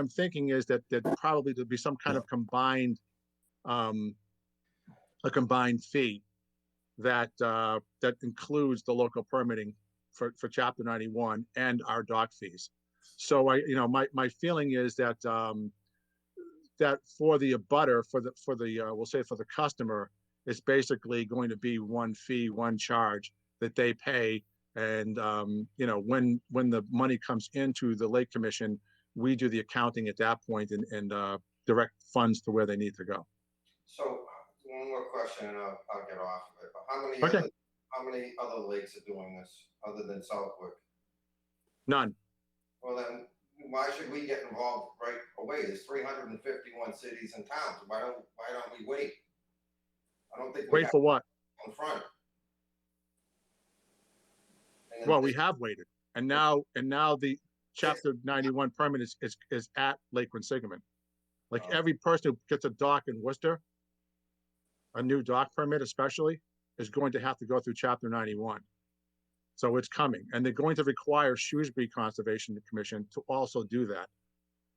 thinking is that probably there'll be some kind of combined fee that includes the local permitting for Chapter 91 and our dock fees. So my feeling is that that for the abutter, we'll say for the customer, it's basically going to be 1 fee, 1 charge that they pay. And when the money comes into the Lake Commission, we do the accounting at that point and direct funds to where they need to go. So one more question, and I'll get off of it. But how many other lakes are doing this other than Southwick? None. Well, then why should we get involved right away? There's 351 cities and towns. Why don't we wait? I don't think we wait for what? In front. Well, we have waited, and now the Chapter 91 permit is at Lake Quinsigamond. Like every person who gets a dock in Worcester, a new dock permit especially, is going to have to go through Chapter 91. So it's coming, and they're going to require Shrewsbury Conservation Commission to also do that.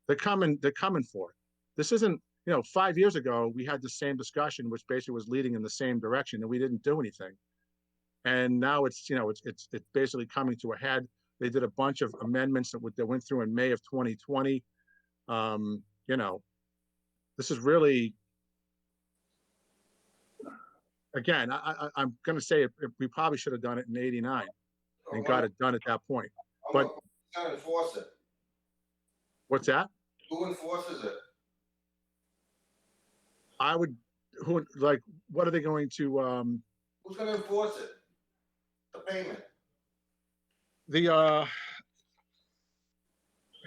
They're coming for it. This isn't, 5 years ago, we had the same discussion, which basically was leading in the same direction, and we didn't do anything. And now it's basically coming to a head. They did a bunch of amendments that went through in May of 2020. This is really, again, I'm going to say we probably should have done it in '89 and got it done at that point. But who's going to enforce it? What's that? Who enforces it? What are they going to? Who's going to enforce it? The payment.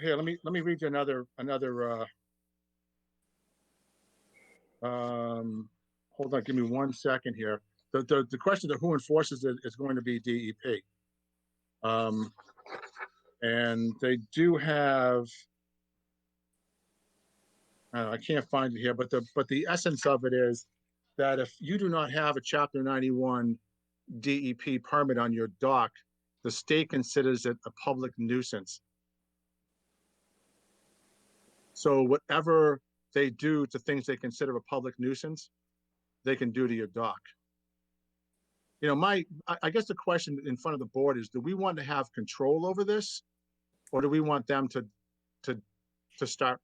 Here, let me read you another hold on, give me 1 second here. The question of who enforces it is going to be DEP. And they do have, I can't find it here, but the essence of it is that if you do not have a Chapter 91 DEP permit on your dock, the state considers it a public nuisance. So whatever they do to things they consider a public nuisance, they can do to your dock. I guess the question in front of the board is, do we want to have control over this, or do we want them to start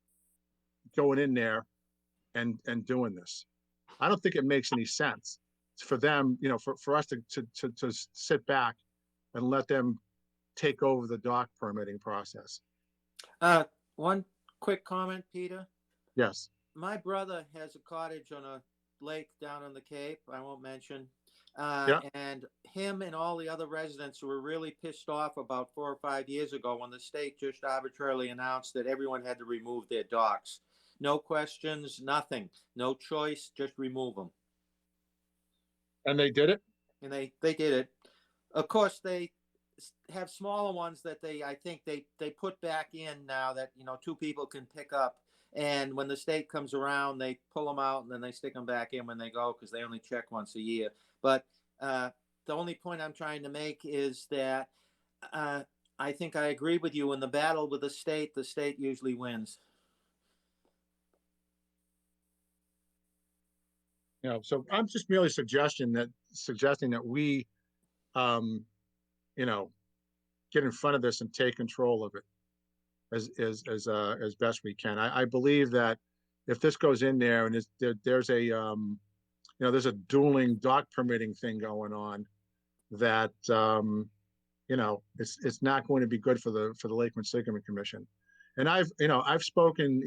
going in there and doing this? I don't think it makes any sense for them, for us to sit back and let them take over the dock permitting process. One quick comment, Peter. Yes. My brother has a cottage on a lake down on the Cape, I won't mention, Yeah. And him and all the other residents were really pissed off about 4 or 5 years ago when the state just arbitrarily announced that everyone had to remove their docks. No questions, nothing, no choice, just remove them. And they did it? And they did it. Of course, they have smaller ones that I think they put back in now that, 2 people can pick up. And when the state comes around, they pull them out and then they stick them back in when they go, because they only check once a year. But the only point I'm trying to make is that I think I agree with you. In the battle with the state usually wins. So I'm just merely suggesting that we, get in front of this and take control of it as best we can. I believe that if this goes in there and there's a dueling dock permitting thing going on, that it's not going to be good for the Lake Quinsigamond Commission. And I've spoken,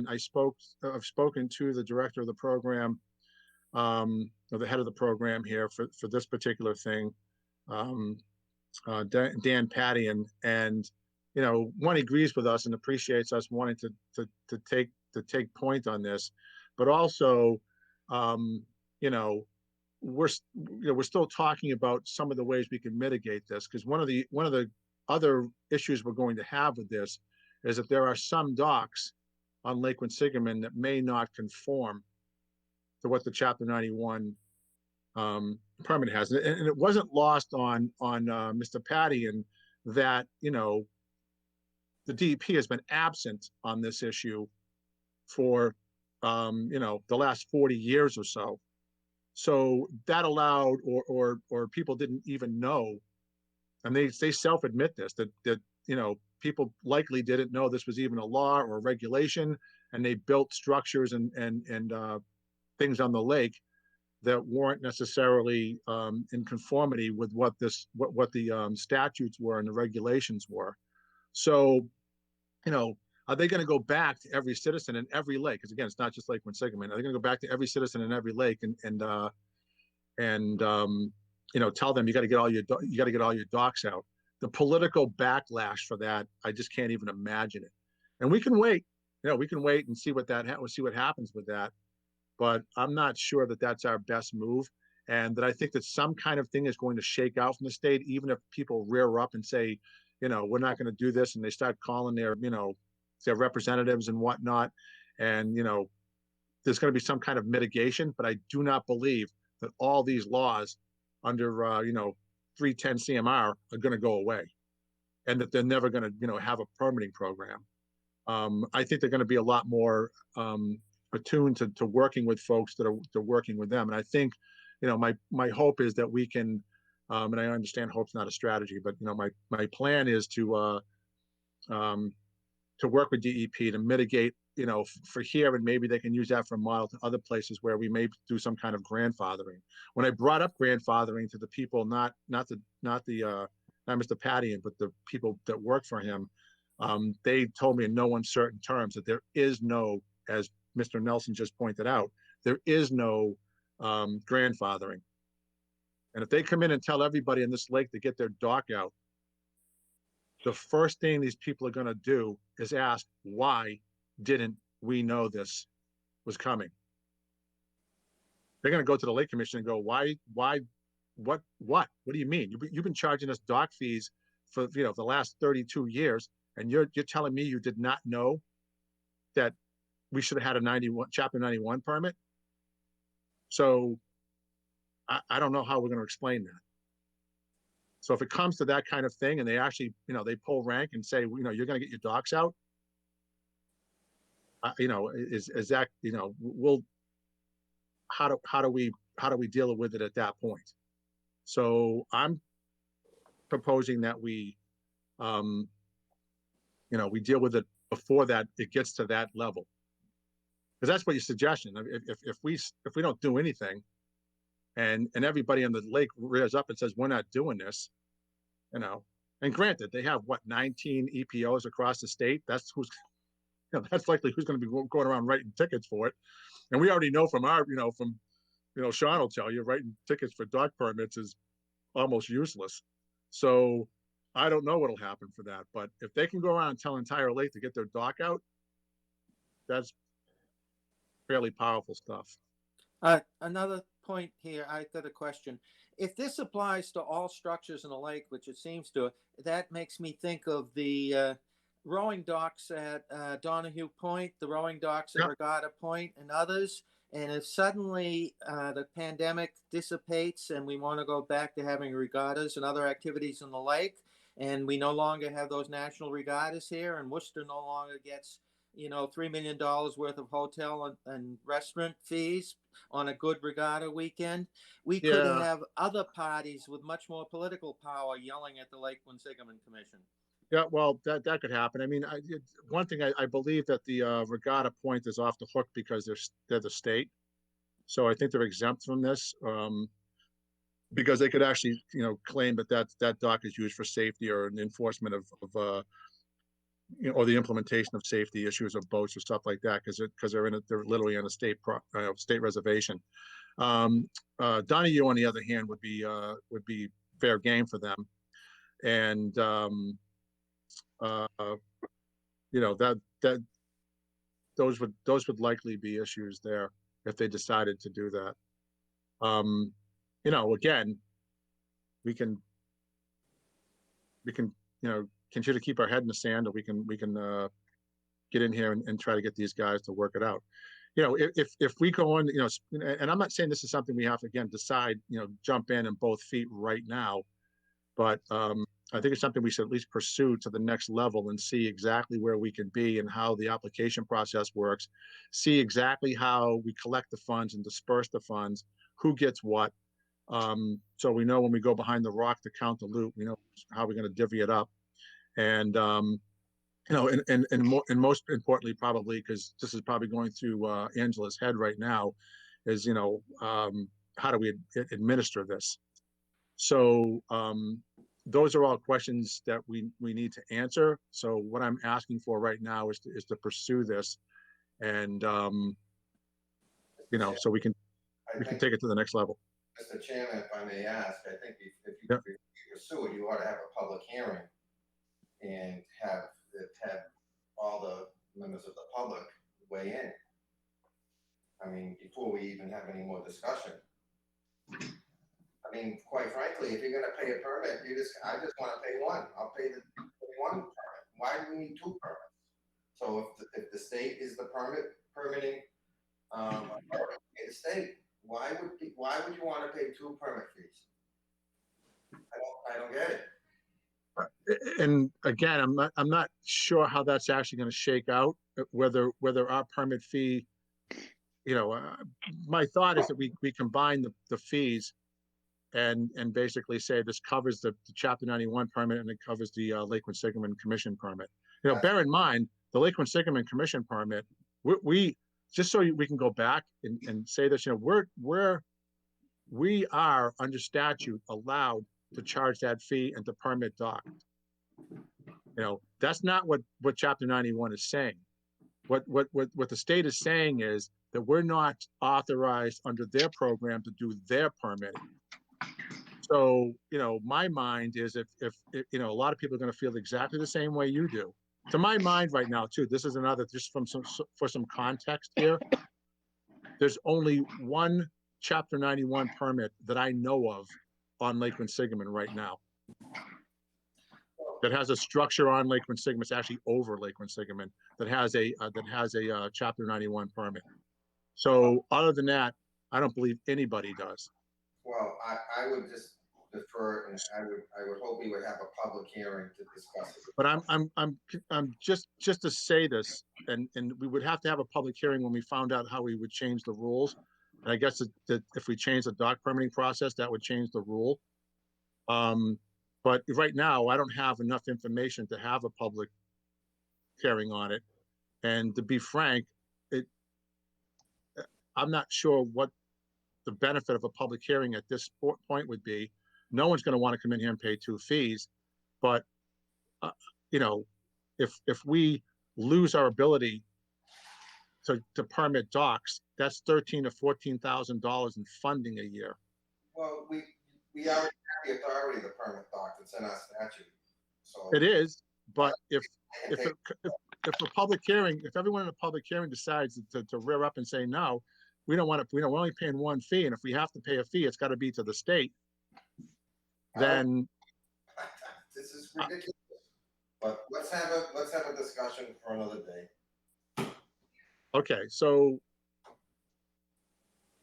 I've spoken to the director of the program, the head of the program here for this particular thing, Dan Pattian, and one agrees with us and appreciates us wanting to take point on this, but also we're still talking about some of the ways we can mitigate this, because one of the other issues we're going to have with this is that there are some docks on Lake Quinsigamond that may not conform to what the Chapter 91 permit has, and it wasn't lost on Mr. Pattian that the DEP has been absent on this issue for the last 40 years or so. So that allowed, or people didn't even know, and they self-admit this, that people likely didn't know this was even a law or a regulation, and they built structures and things on the lake that weren't necessarily in conformity with what the statutes were and the regulations were. So, are they going to go back to every citizen in every lake? Because again, it's not just Lake Quinsigamond. Are they going to go back to every citizen in every lake and tell them you got to get all your docks out? The political backlash for that, I just can't even imagine it. And we can wait. We can wait and see what happens with that. But I'm not sure that that's our best move, and that I think that some kind of thing is going to shake out from the state, even if people rear up and say, we're not going to do this, and they start calling their representatives and whatnot, and there's going to be some kind of mitigation. But I do not believe that all these laws under 310 CMR are going to go away, and that they're never going to have a permitting program. I think they're going to be a lot more attuned to working with folks that are working with them. And I think, my hope is that we can, and I understand hope's not a strategy, but my plan is to work with DEP to mitigate, for here, and maybe they can use that for a model to other places where we may do some kind of grandfathering. When I brought up grandfathering to the people, not Mr. Pattian, but the people that work for him, they told me in no uncertain terms that there is no, as Mr. Nelson just pointed out, there is no grandfathering. And if they come in and tell everybody in this lake to get their dock out, the first thing these people are going to do is ask, why didn't we know this was coming? They're going to go to the Lake Commission and go, why, what do you mean? You've been charging us dock fees for the last 32 years, and you're telling me you did not know that we should have had a Chapter 91 permit? So I don't know how we're going to explain that. So if it comes to that kind of thing, and they actually, they pull rank and say, you're going to get your docks out, is that, how do we deal with it at that point? So I'm proposing that we deal with it before that it gets to that level, because that's what your suggestion. If we don't do anything, and everybody on the lake rears up and says we're not doing this, and granted they have 19 EPOs across the state. That's that's likely who's going to be going around writing tickets for it. And we already know from our Sean will tell you, writing tickets for dock permits is almost useless. So I don't know what'll happen for that, but if they can go around and tell entire lake to get their dock out, that's fairly powerful stuff. Another point here, I got a question. If this applies to all structures in a lake, which it seems to, that makes me think of the rowing docks at Donahue Point, the rowing docks at Yep. Regatta Point, and others. And if suddenly the pandemic dissipates and we want to go back to having regattas and other activities in the lake, and we no longer have those national regattas here, and Worcester no longer gets, $3 million worth of hotel and restaurant fees on a good regatta weekend, we could Yeah. have other parties with much more political power yelling at the Lake Quinsigamond Commission. Yeah, well, that could happen. I mean, one thing I believe that the Regatta Point is off the hook because they're the state, so I think they're exempt from this, because they could actually claim that dock is used for safety or an enforcement of or the implementation of safety issues of boats or stuff like that, because they're literally on a state reservation. Donahue, on the other hand, would be fair game for them, and that those would likely be issues there if they decided to do that. Again, we can continue to keep our head in the sand, or we can get in here and try to get these guys to work it out. If we go on, and I'm not saying this is something we have to again decide, jump in both feet right now, but I think it's something we should at least pursue to the next level and see exactly where we can be and how the application process works, see exactly how we collect the funds and disperse the funds, who gets what. So we know when we go behind the rock to count the loot, we know how we're going to divvy it up. And, and most importantly, probably, because this is probably going through Angela's head right now, is, how do we administer this? So those are all questions that we need to answer. So what I'm asking for right now is to pursue this, and so we can take it to the next level. Mr. Chairman, if I may ask, I think if you pursue it, you ought to have a public hearing and have all the members of the public weigh in. I mean, before we even have any more discussion. I mean, quite frankly, if you're going to pay a permit, I just want to pay one. I'll pay the one permit. Why do we need two permits? So if the state is the permitting authority, the state, why would you want to pay two permit fees? I don't get it. And again, I'm not sure how that's actually going to shake out. Whether our permit fee, my thought is that we combine the fees, and basically say this covers the Chapter 91 permit and it covers the Lake Quinsigamond Commission permit. Bear in mind the Lake Quinsigamond Commission permit. We just so we can go back and say this. We are under statute allowed to charge that fee and to permit dock. That's not what Chapter 91 is saying. What the state is saying is that we're not authorized under their program to do their permitting. So, my mind is if a lot of people are going to feel exactly the same way you do. To my mind right now, too, this is another, just for some context here, there's only one Chapter 91 permit that I know of on Lake Quinsigamond right now that has a structure on Lake Quinsigamond. It's actually over Lake Quinsigamond that has a Chapter 91 permit. So other than that, I don't believe anybody does. Well, I would just defer, and I would hope we would have a public hearing to discuss it. But I'm just to say this, and we would have to have a public hearing when we found out how we would change the rules. And I guess that if we change the dock permitting process, that would change the rule. But right now, I don't have enough information to have a public hearing on it. And to be frank, I'm not sure what the benefit of a public hearing at this point would be. No one's going to want to come in here and pay two fees. But, if we lose our ability to permit docks, that's $13,000 to $14,000 in funding a year. Well, we already have the authority to permit dock, it's in our statute, so. It is, but I if think- a public hearing, if everyone in a public hearing decides to rear up and say, no, we don't want to, we're only paying one fee, and if we have to pay a fee, it's got to be to the state, then This is ridiculous, but let's have a discussion for another day. okay, so,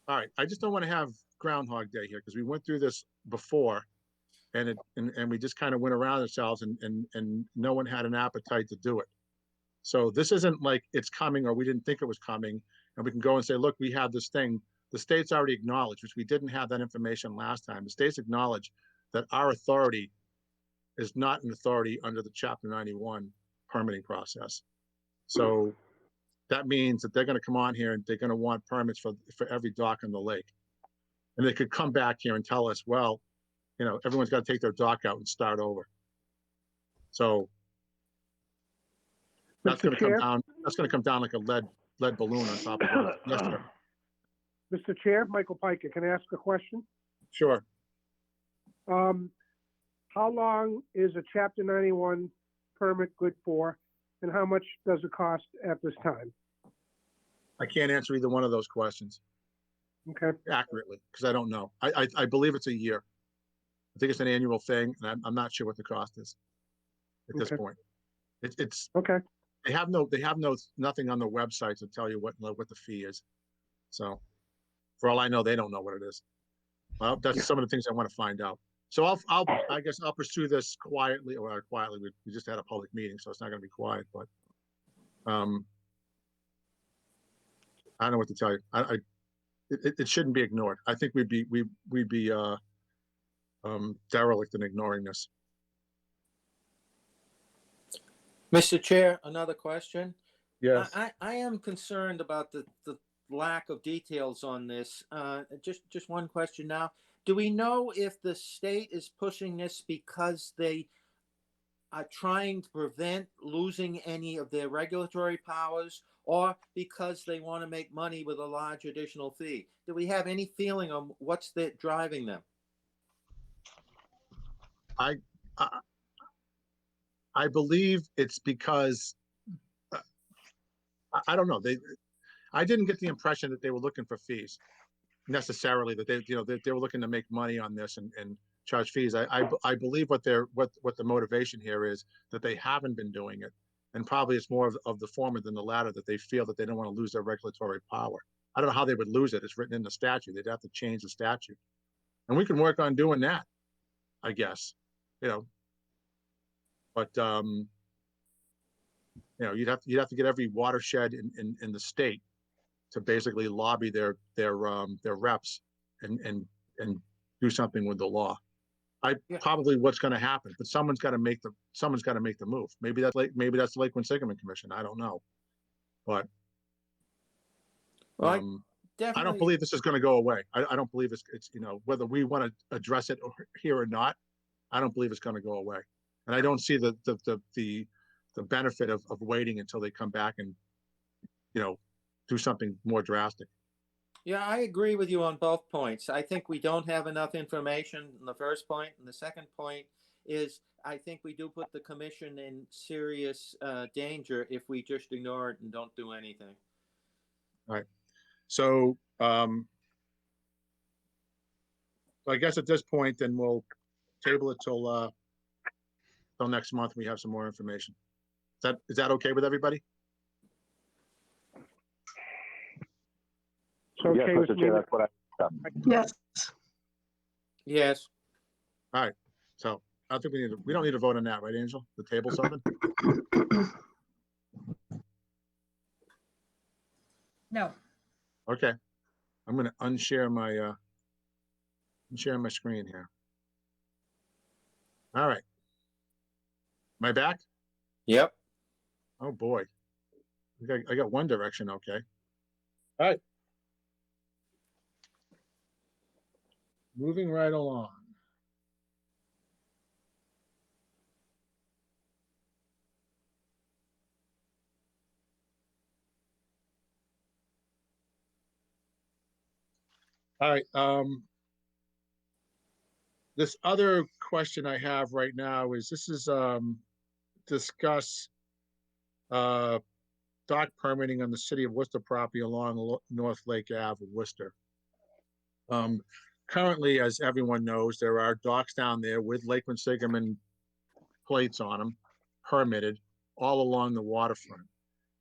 all right, I just don't want to have Groundhog Day here, because we went through this before, and we just kind of went around ourselves, and no one had an appetite to do it. So this isn't like it's coming or we didn't think it was coming, and we can go and say, look, we have this thing. The state's already acknowledged, which we didn't have that information last time. The state's acknowledged that our authority is not an authority under the Chapter 91 permitting process. So that means that they're going to come on here and they're going to want permits for every dock on the lake. And they could come back here and tell us, well, you know, everyone's got to take their dock out and start over. So that's going to come down. That's going to come down like a lead balloon on top of us. Yes, sir. Mr. Chair, Michael Piker, can I ask a question? Sure. How long is a Chapter 91 permit good for, and how much does it cost at this time? I can't answer either one of those questions Okay, accurately because I don't know. I believe it's a year. I think it's an annual thing, and I'm not sure what the cost is at this Okay. point. It's okay. they have nothing on their website to tell you what the fee is. So for all I know, they don't know what it is. Well, that's some of the things I want to find out. So I guess I'll pursue this quietly, or quietly. We just had a public meeting, so it's not going to be quiet. But I don't know what to tell you. It shouldn't be ignored. I think we'd be derelict in ignoring this. Mr. Chair, another question. Yes. I am concerned about the lack of details on this. Just one question now. Do we know if the state is pushing this because they are trying to prevent losing any of their regulatory powers, or because they want to make money with a large additional fee? Do we have any feeling on what's that driving them? I believe it's because I don't know. I didn't get the impression that they were looking for fees necessarily. That they were looking to make money on this and charge fees. I believe what the motivation here is that they haven't been doing it, and probably it's more of the former than the latter, that they feel that they don't want to lose their regulatory power. I don't know how they would lose it. It's written in the statute. They'd have to change the statute, and we can work on doing that, I guess. But you'd have to get every watershed in the state to basically lobby their reps and do something with the law. Probably what's going to happen, but someone's got to make the move. Maybe that's the Lake Quinsigamond Commission. I don't know, but I don't believe this is going to go away. I don't believe it's whether we want to address it here or not. I don't believe it's going to go away, and I don't see the benefit of waiting until they come back and do something more drastic. Yeah, I agree with you on both points. I think we don't have enough information in the first point. And the second point is I think we do put the commission in serious danger if we just ignore it and don't do anything. All right. So I guess at this point, then we'll table it till next month. We have some more information. Is that okay with everybody? It's Yes, okay with Mr. me. Chair, that's what Yes. Yes. All right. So I think we don't need to vote on that, right, Angel? The table something? No. Okay. I'm going to unshare my screen here. All right. Am I back? Yep. Oh boy. I got one direction. Okay. All right. Moving right along. All right, this other question I have right now is, this is, discuss, dock permitting on the city of Worcester property along North Lake Ave of Worcester. Currently, as everyone knows, there are docks down there with Lake Quinsigamond plates on them, permitted, all along the waterfront.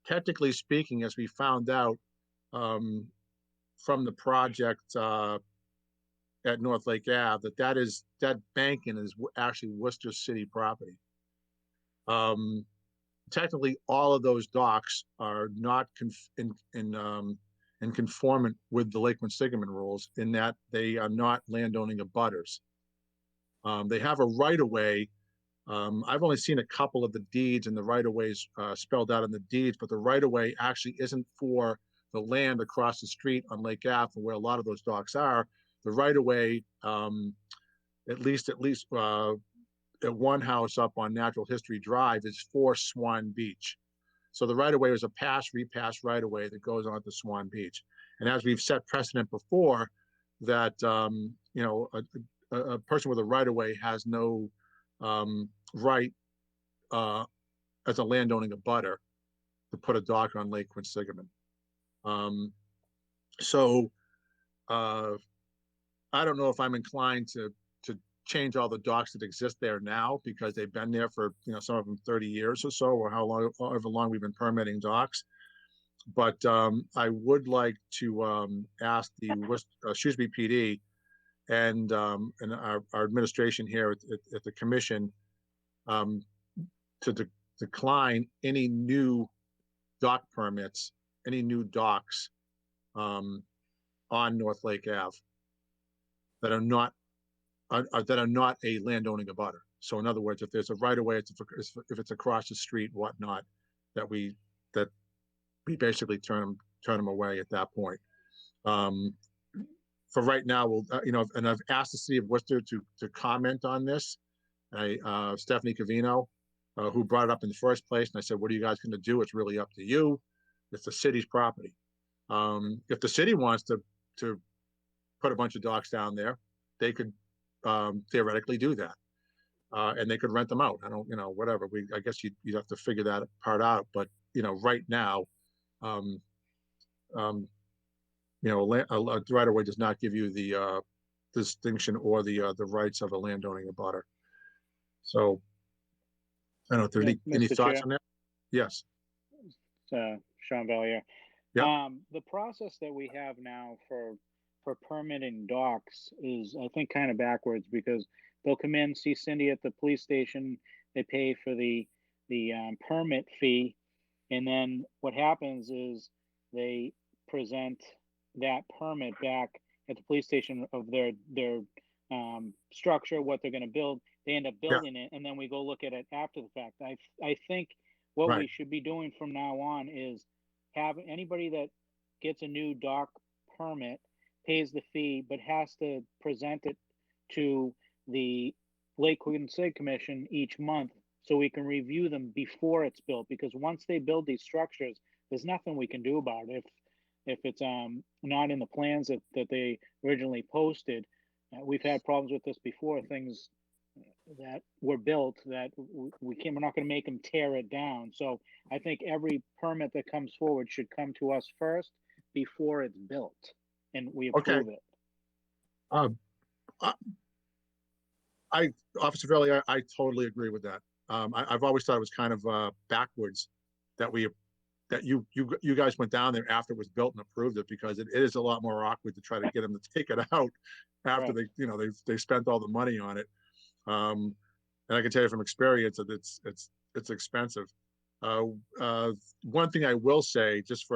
Technically speaking, as we found out, from the project, at North Lake Ave, that banking is actually Worcester city property. Technically, all of those docks are not in conformant with the Lake Quinsigamond rules, in that they are not landowning abutters. They have a right of way. I've only seen a couple of the deeds and the right of ways spelled out in the deeds, but the right of way actually isn't for the land across the street on Lake Ave, where a lot of those docks are. The right of way, at least at one house up on Natural History Drive, is for Swan Beach. So the right of way is a repass right of way that goes on to Swan Beach. And as we've set precedent before, that a person with a right of way has no right as a landowning abutter to put a dock on Lake Quinsigamond. I don't know if I'm inclined to change all the docks that exist there now, because they've been there for, some of them 30 years or so, or however long we've been permitting docks. But I would like to ask the Shrewsbury PD and our administration here at the commission to decline any new dock permits, any new docks on North Lake Ave that are not a landowning abutter. So in other words, if there's a right of way, if it's across the street, whatnot, that we basically turn them away at that point. For right now, we'll and I've asked the city of Worcester to comment on this. Stephanie Cavino, who brought it up in the first place, and I said, "What are you guys going to do? It's really up to you. It's the city's property. If the city wants to put a bunch of docks down there, they could theoretically do that, and they could rent them out. I don't, whatever. I guess you'd have to figure that part out. But right now, a right of way does not give you the distinction or the rights of a landowning abutter. So I don't know if there are any Mr. thoughts Chair? on that. Yes. Sean Valier. Yeah. The process that we have now for permitting docks is, I think, kind of backwards, because they'll come in, see Cindy at the police station, they pay for the permit fee, and then what happens is they present that permit back at the police station of their structure, what they're going to build. They end up building it, and then we go look at it after the fact. I think what we should be doing from now on is have anybody that gets a new dock permit pays the fee, but has to present it to the Lake Quinsigamond Commission each month, so we can review them before it's built. Because once they build these structures, there's nothing we can do about it. If it's not in the plans that they originally posted, we've had problems with this before. Things that were built that we're not going to make them tear it down. So I think every permit that comes forward should come to us first before it's built, and we approve it. Officer Valley, I totally agree with that. I've always thought it was kind of backwards that you guys went down there after it was built and approved it, because it is a lot more awkward to try to get them to take it out after they spent all the money on it. And I can tell you from experience that it's expensive. One thing I will say, just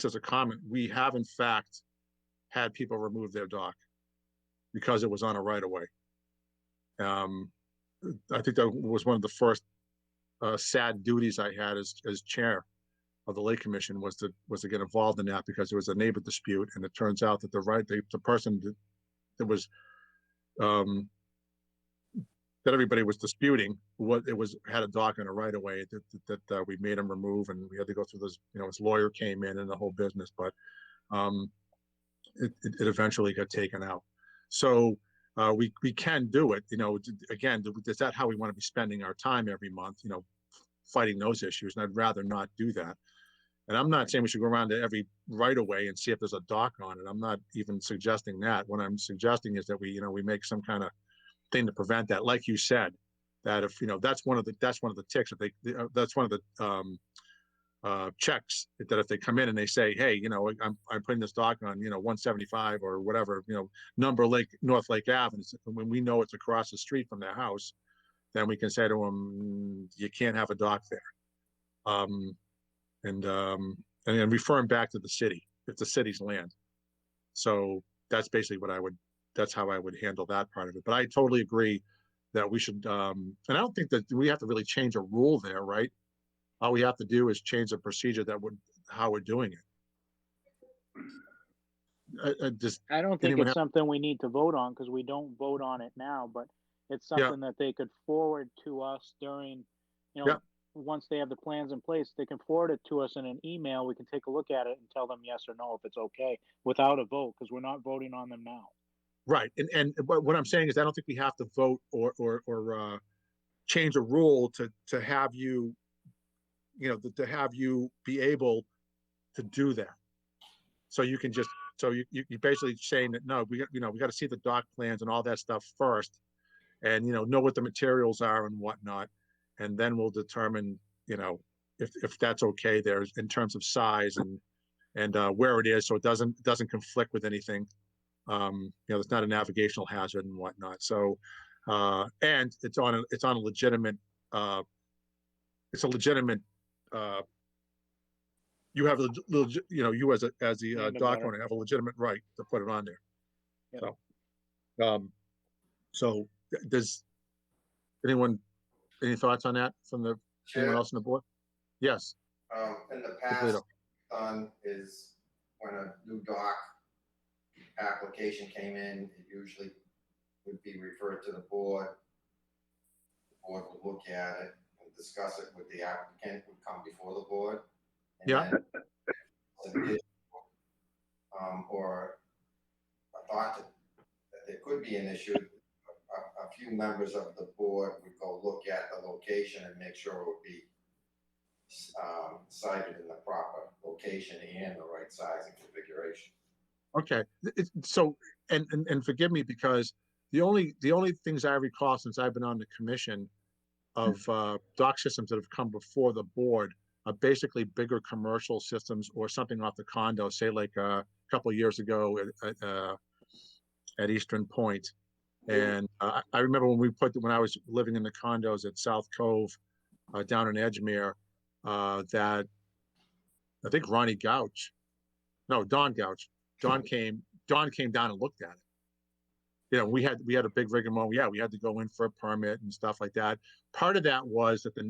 as a comment, we have in fact had people remove their dock because it was on a right of way. I think that was one of the first sad duties I had as chair of the Lake Commission, was to get involved in that, because there was a neighbor dispute, and it turns out that the person that was that everybody was disputing had a dock on a right of way that we made him remove, and we had to go through this. His lawyer came in and the whole business. But it eventually got taken out. So we can do it, again, is that how we want to be spending our time every month, fighting those issues? And I'd rather not do that. And I'm not saying we should go around to every right of way and see if there's a dock on it. I'm not even suggesting that. What I'm suggesting is that we make some kind of thing to prevent that. Like you said, that if, that's one of the ticks, if that's one of the checks, that if they come in and they say, hey, I'm putting this dock on, 175 or whatever, North Lake Ave, and when we know it's across the street from their house, then we can say to them, you can't have a dock there. And refer them back to the city, if the city's land. So that's basically that's how I would handle that part of it. But I totally agree that we should, and I don't think that we have to really change a rule there, right? All we have to do is change the procedure how we're doing it. I don't think it's something we need to vote on, because we don't vote on it now, but it's something that they could forward to us during, once they have the plans in place, they can forward it to us in an email. We can take a look at it and tell them yes or no if it's okay without a vote, because we're not voting on them now. Right. And what I'm saying is I don't think we have to vote or change a rule to have you, to have you be able to do that. So you can just, you're basically saying that, no, we got to see the dock plans and all that stuff first, and, know what the materials are and whatnot. And then we'll determine, if that's okay there in terms of size and where it is, so it doesn't conflict with anything. It's not a navigational hazard and whatnot. So, and it's on a legitimate. It's a legitimate. You have you as the dock owner have a legitimate right to put it on there. Yep. So does anyone? Any thoughts on that from anyone else on the board? Yes. In the past, done is when a new dock application came in, it usually would be referred to the board. The board would look at it and discuss it with the applicant, would come before the board. And then, or a thought that there could be an issue. A few members of the board would go look at the location and make sure it would be sited in the proper location and the right size and configuration. Okay, so and forgive me, because the only things I recall since I've been on the commission of dock systems that have come before the board are basically bigger commercial systems or something off the condo, say like a couple of years ago at Eastern Point. And I remember when I was living in the condos at South Cove down in Edgemere, that I think Don came down and looked at it. We had a big rigmarole. Yeah, we had to go in for a permit and stuff like that. Part of that was that the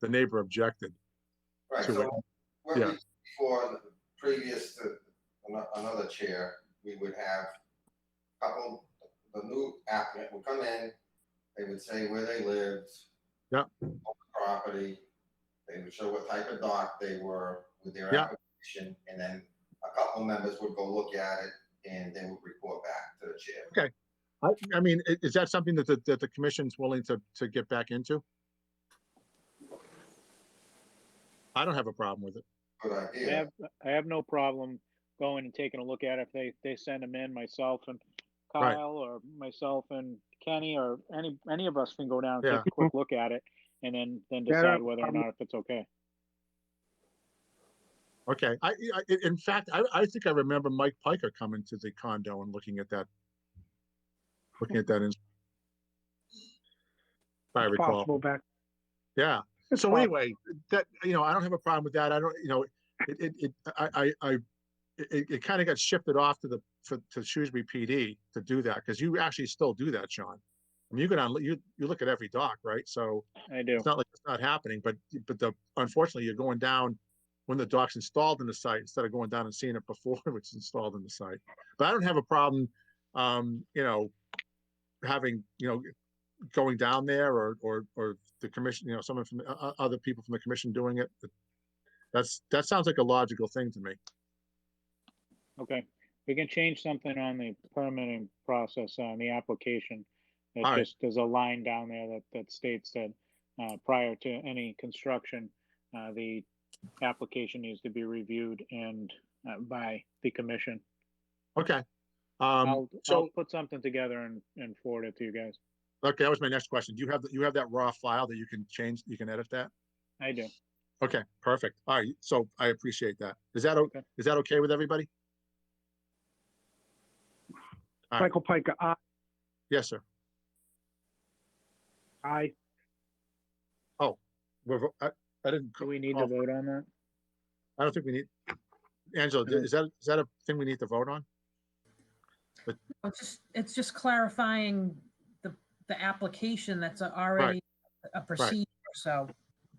neighbor objected. Right. To so it. Before, previous to another chair, we would have the new applicant would come in, they would say where they lived, on the property, they would show what type of dock they were with their application, and then a couple members would go look at it and they would report back to the chair. Okay. I mean, is that something that the commission's willing to get back into? I don't have a problem with it. Good idea. I have no problem going and taking a look at it. If they send them in, myself and Kyle or myself and Kenny or any of us can go down and take a quick look at it and then decide whether or not if it's okay. Okay. In fact, I think I remember Mike Piker coming to the condo and looking at that. If I recall. Possible back. Yeah. So anyway, that I don't have a problem with that. I don't, it kind of got shifted off to Shrewsbury PD to do that, because you actually still do that, Sean. I mean, you look at every dock, right? So I do. It's not like it's not happening, but unfortunately you're going down when the dock's installed in the site instead of going down and seeing it before it's installed in the site. But I don't have a problem, having going down there or the commission, someone from other people from the commission doing it. That sounds like a logical thing to me. Okay. we can change something on the permitting process, on the application. It All right. just, there's a line down there that states that, prior to any construction, the application needs to be reviewed and, by the commission. Okay. I'll So, put something together and forward it to you guys. okay, that was my next question. Do you have that raw file that you can change, you can edit that? I do. Okay, perfect. All right, so I appreciate that. Is that, Okay. is that okay with everybody? All right. Michael Pica, aye. Yes, sir. Aye. I didn't, Do we need Oh. to vote on that? I don't think we need, Angela, is that a thing we need to vote on? It's just clarifying the application that's already a procedure, so.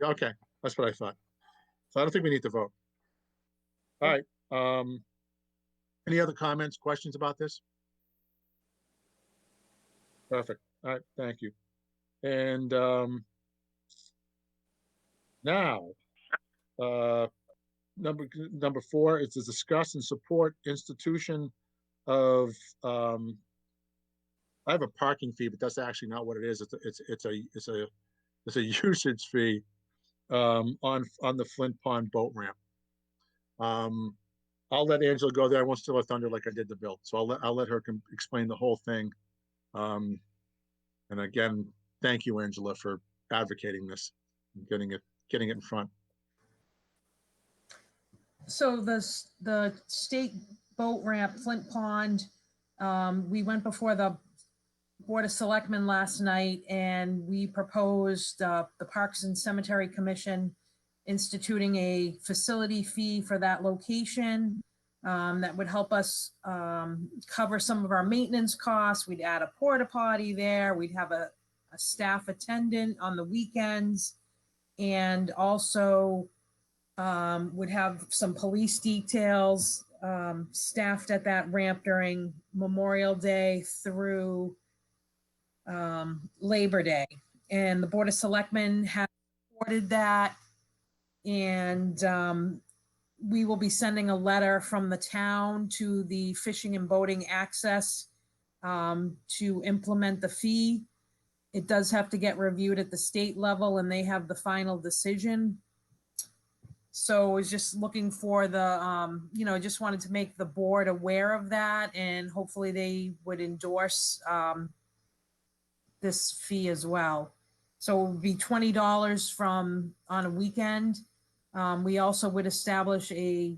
Okay, that's what I thought. So I don't think we need to vote. All right, any other comments, questions about this? Perfect. All right, thank you. And, now, number 4 is to discuss and support institution of, I have a parking fee, but that's actually not what it is. It's a usage fee, on the Flint Pond boat ramp. I'll let Angela go there. I won't steal her thunder like I did the bill. So I'll let her explain the whole thing. And again, thank you, Angela, for advocating this, and getting it in front. So the state boat ramp, Flint Pond, we went before the Board of Selectmen last night, and we proposed the Parks and Cemetery Commission instituting a facility fee for that location that would help us cover some of our maintenance costs. We'd add a porta potty there. We'd have a staff attendant on the weekends, and also would have some police details staffed at that ramp during Memorial Day through Labor Day. And the Board of Selectmen has supported that. And we will be sending a letter from the town to the Fishing and Boating Access to implement the fee. It does have to get reviewed at the state level, and they have the final decision. So I was just looking for the, just wanted to make the board aware of that, and hopefully they would endorse this fee as well. So it would be $20 on a weekend. We also would establish a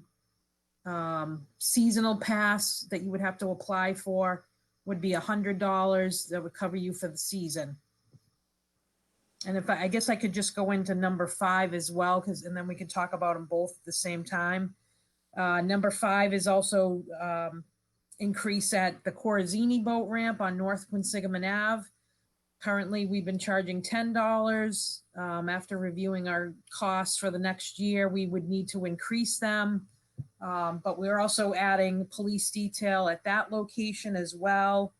seasonal pass that you would have to apply for, would be $100 that would cover you for the season. And if I guess I could just go into number 5 as well, and then we could talk about them both at the same time. Number 5 is also increase at the Corazzini boat ramp on North Quinsigamond Ave. Currently, we've been charging $10. After reviewing our costs for the next year, we would need to increase them. But we're also adding police detail at that location as well.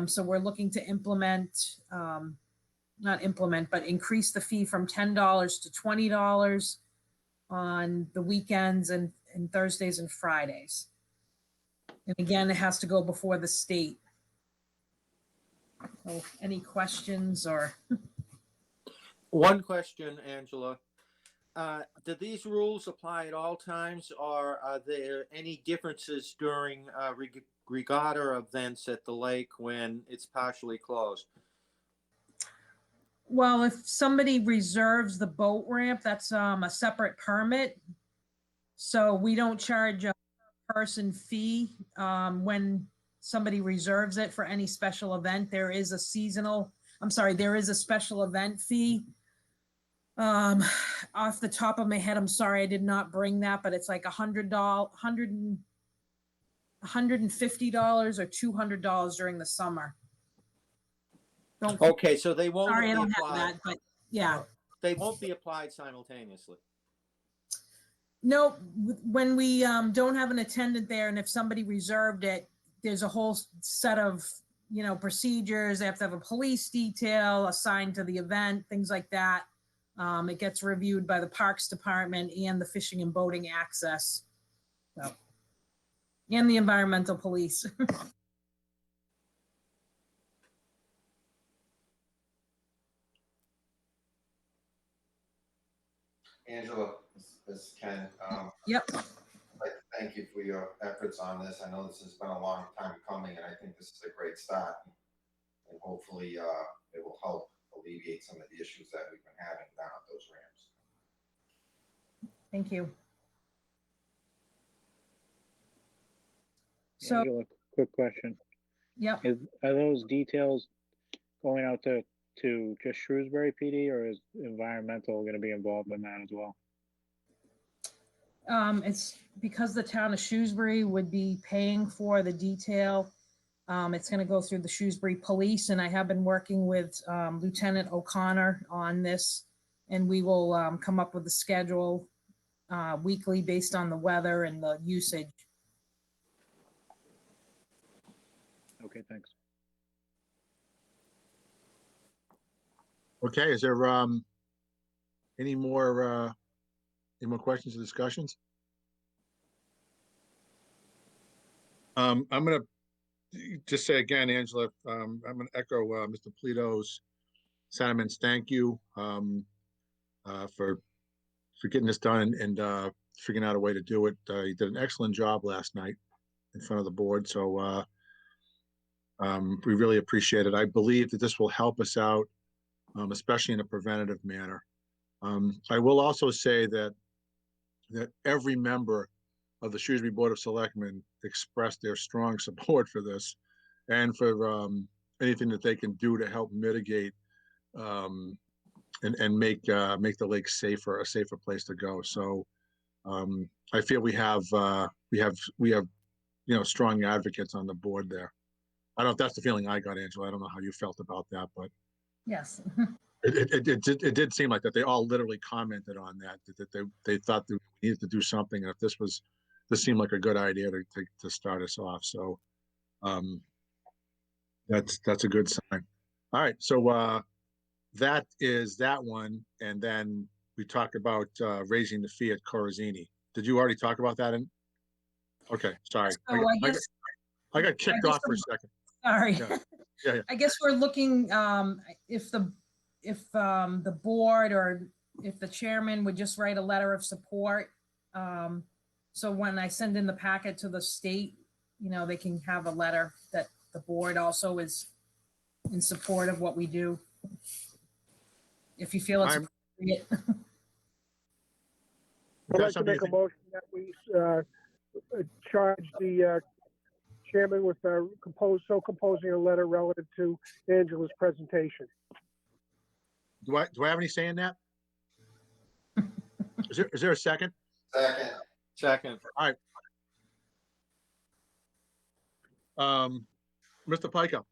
So we're looking to increase the fee from $10 to $20 on the weekends and Thursdays and Fridays. And again, it has to go before the state. So any questions or? One question, Angela. Do these rules apply at all times, or are there any differences during regatta events at the lake when it's partially closed? Well, if somebody reserves the boat ramp, that's a separate permit. So we don't charge a person fee when somebody reserves it for any special event. There is a special event fee. Off the top of my head, I'm sorry, I did not bring that, but it's like $150 or $200 during the summer. Okay, so they won't Sorry, I be don't have applied. that, but yeah. They won't be applied simultaneously. No, when we don't have an attendant there, and if somebody reserved it, there's a whole set of, procedures. They have to have a police detail assigned to the event, things like that. It gets reviewed by the Parks Department and the Fishing and Boating Access. So. And the environmental police. Angela, this is Ken. Yep. I'd like to thank you for your efforts on this. I know this has been a long time coming, and I think this is a great start. And hopefully, it will help alleviate some of the issues that we've been having down at those ramps. Thank you. So, Angela, quick question. yep. Are those details going out to just Shrewsbury PD, or is environmental going to be involved in that as well? It's because the town of Shrewsbury would be paying for the detail. It's going to go through the Shrewsbury Police, and I have been working with Lieutenant O'Connor on this, and we will come up with a schedule weekly based on the weather and the usage. Okay, thanks. Okay, is there any more questions or discussions? I'm gonna just say again, Angela, I'm gonna echo Mr. Polito's sentiments. Thank you for getting this done and figuring out a way to do it. You did an excellent job last night in front of the board, so we really appreciate it. I believe that this will help us out, especially in a preventative manner. I will also say that every member of the Shrewsbury Board of Selectmen expressed their strong support for this and for anything that they can do to help mitigate and make the lake safer, a safer place to go. So I feel we have strong advocates on the board there. I don't know if that's the feeling I got, Angela. I don't know how you felt about that, but Yes. it did seem like that. They all literally commented on that they thought that we needed to do something, and if this seemed like a good idea to start us off. So that's a good sign. All right, so that is that one, and then we talked about raising the fee at Corazzini. Did you already talk about that? Okay, sorry. So I got kicked off for a second. Sorry. Yeah. I guess we're looking, if the board or if the chairman would just write a letter of support. So when I send in the packet to the state, they can have a letter that the board also is in support of what we do. If you feel it's appropriate. I'd like to make a motion that we charge the chairman with composing a letter relative to Angela's presentation. Do I have any say in that? Is there a second? Second. All right. Mr. Pica.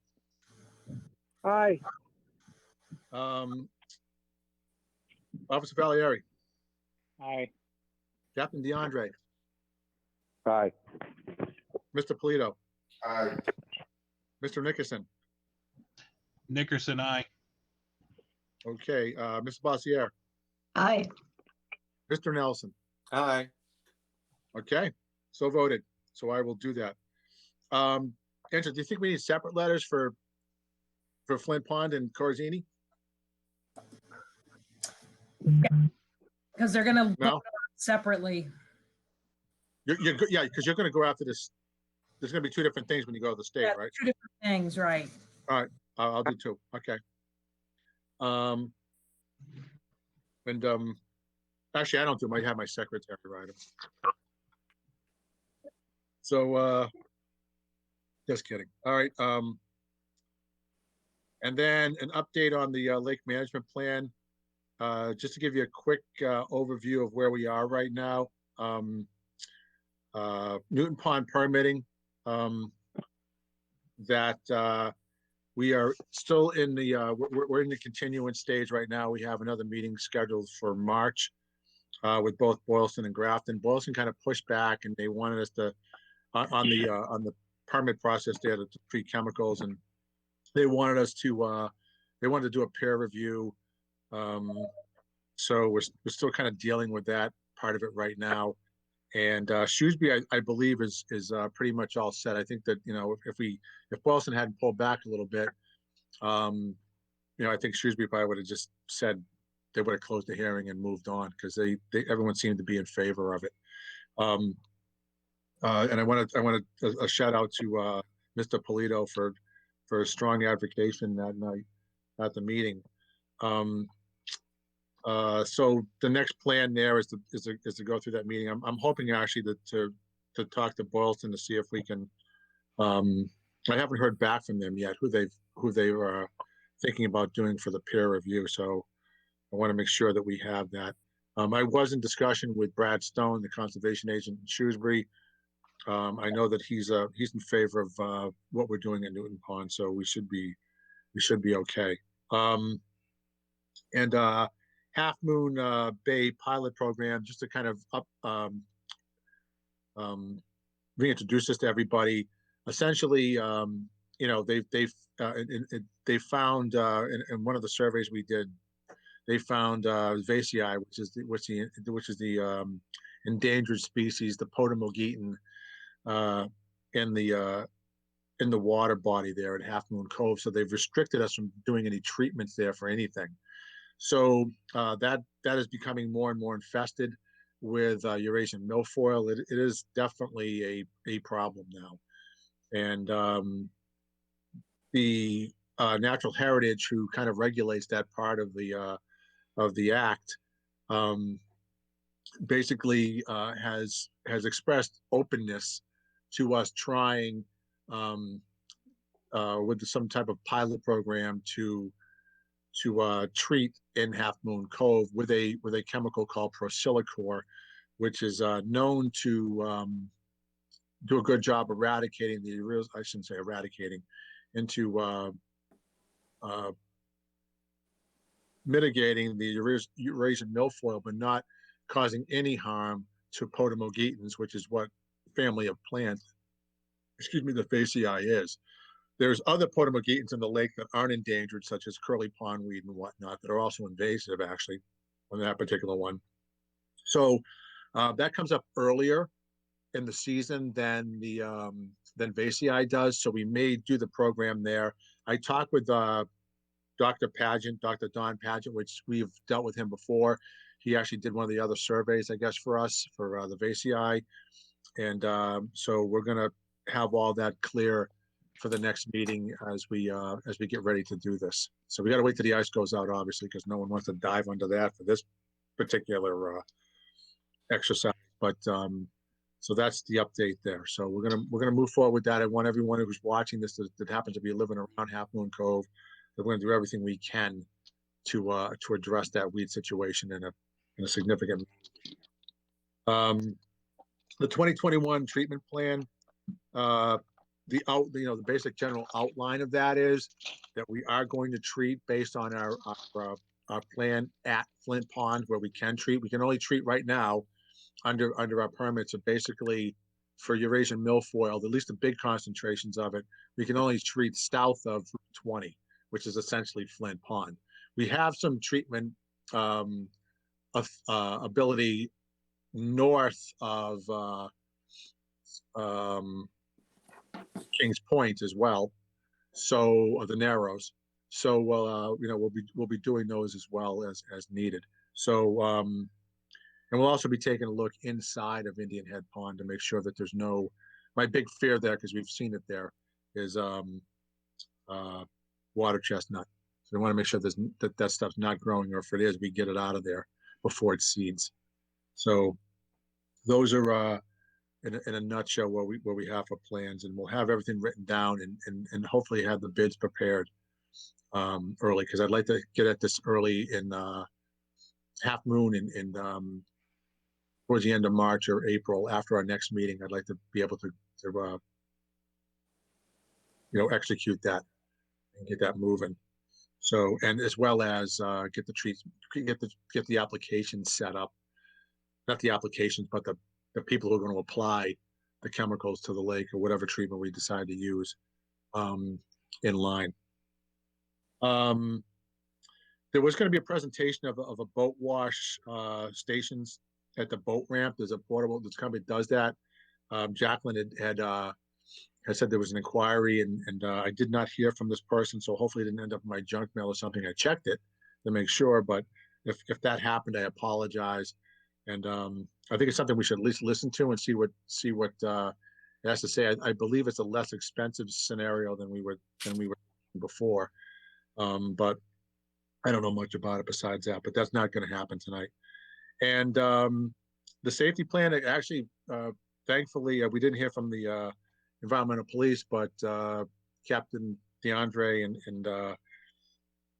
Aye. Officer Valieri. Aye. Captain DeAndre. Aye. Mr. Polito. Aye. Mr. Nickerson. Nickerson, aye. Okay. Mr. Bossier. Aye. Mr. Nelson. Aye. Okay. So voted. So I will do that. Angela, do you think we need separate letters for Flint Pond and Corazzini? Because they're going to No? separately. Yeah, because you're going to go after this. There's going to be two different things when you go to the state, right? Two different things, right? All right. I'll do two. Okay. Actually, I don't do. I have my secretary write them. So, just kidding. All right. And then an update on the lake management plan. Just to give you a quick overview of where we are right now. Newton Pond permitting. We are still in the we're in the continuance stage right now. We have another meeting scheduled for March with both Boylston and Grafton. Boylston kind of pushed back, and they wanted us to on the permit process there to treat chemicals, and they wanted us to do a peer review. So we're still kind of dealing with that part of it right now, And Shrewsbury, I believe, is pretty much all set. I think that, you know, if Boylston hadn't pulled back a little bit, you know, I think Shrewsbury probably would have just said they would have closed the hearing and moved on, because everyone seemed to be in favor of it. And I want a shout out to Mr. Polito for a strong advocation that night at the meeting. So the next plan there is to go through that meeting. I'm hoping actually to talk to Boylston to see if we can. I haven't heard back from them yet who they are thinking about doing for the peer review. So I want to make sure that we have that. I was in discussion with Brad Stone, the conservation agent in Shrewsbury. I know that he's in favor of what we're doing at Newton Pond, so we should be okay. And Half Moon Bay pilot program, just to kind of reintroduce this to everybody. Essentially, you know, they found in one of the surveys we did, they found Vasii, which is the endangered species, the Potamogeton, in the water body there at Half Moon Cove. So they've restricted us from doing any treatments there for anything. So that is becoming more and more infested with Eurasian milfoil. It is definitely a problem now. And the Natural Heritage, who kind of regulates that part of the act, basically has expressed openness to us trying with some type of pilot program to treat in Half Moon Cove with a chemical called Procyllicor, which is known to do a good job eradicating I shouldn't say eradicating, into mitigating the Eurasian milfoil, but not causing any harm to Potamogetons, which is what family of plants, the Vasii is. There's other Potamogetons in the lake that aren't endangered, such as curly pondweed and whatnot, that are also invasive, actually, on that particular one. So that comes up earlier in the season than Vasii does. So we may do the program there. I talked with Dr. Don Pageant, which we've dealt with him before. He actually did one of the other surveys, I guess, for us for the Vasii. And so we're going to have all that clear for the next meeting as we get ready to do this. So we got to wait till the ice goes out, obviously, because no one wants to dive under that for this particular exercise. But so that's the update there. So we're gonna move forward with that. I want everyone who's watching this that happens to be living around Half Moon Cove, that we're going to do everything we can to address that weed situation in a significant. The 2021 treatment plan, the basic general outline of that is that we are going to treat based on our plan at Flint Pond, where we can treat. We can only treat right now under our permits. So basically, for Eurasian milfoil, at least the big concentrations of it, we can only treat south of Route 20, which is essentially Flint Pond. We have some treatment ability north of Kings Point as well, so the Narrows. So we'll be doing those as well as needed. So and we'll also be taking a look inside of Indian Head Pond to make sure that there's no. My big fear there, because we've seen it there, is water chestnut. So we want to make sure that stuff's not growing, or if it is, we get it out of there before it seeds. So those are in a nutshell where we have our plans, and we'll have everything written down and hopefully have the bids prepared early, because I'd like to get at this early in Half Moon and towards the end of March or April after our next meeting. I'd like to be able to execute that and get that moving. So, and as well as get the applications set up, not the applications, but the people who are going to apply the chemicals to the lake or whatever treatment we decide to use in line. There was going to be a presentation of a boat wash stations at the boat ramp. There's a portable, this company does that. Jacqueline had said there was an inquiry, and I did not hear from this person, so hopefully it didn't end up in my junk mail or something. I checked it to make sure, but if that happened, I apologize. And I think it's something we should at least listen to and see what it has to say. I believe it's a less expensive scenario than we were before, but I don't know much about it besides that. But that's not going to happen tonight. And the safety plan, actually, thankfully, we didn't hear from the environmental police, but Captain DeAndre and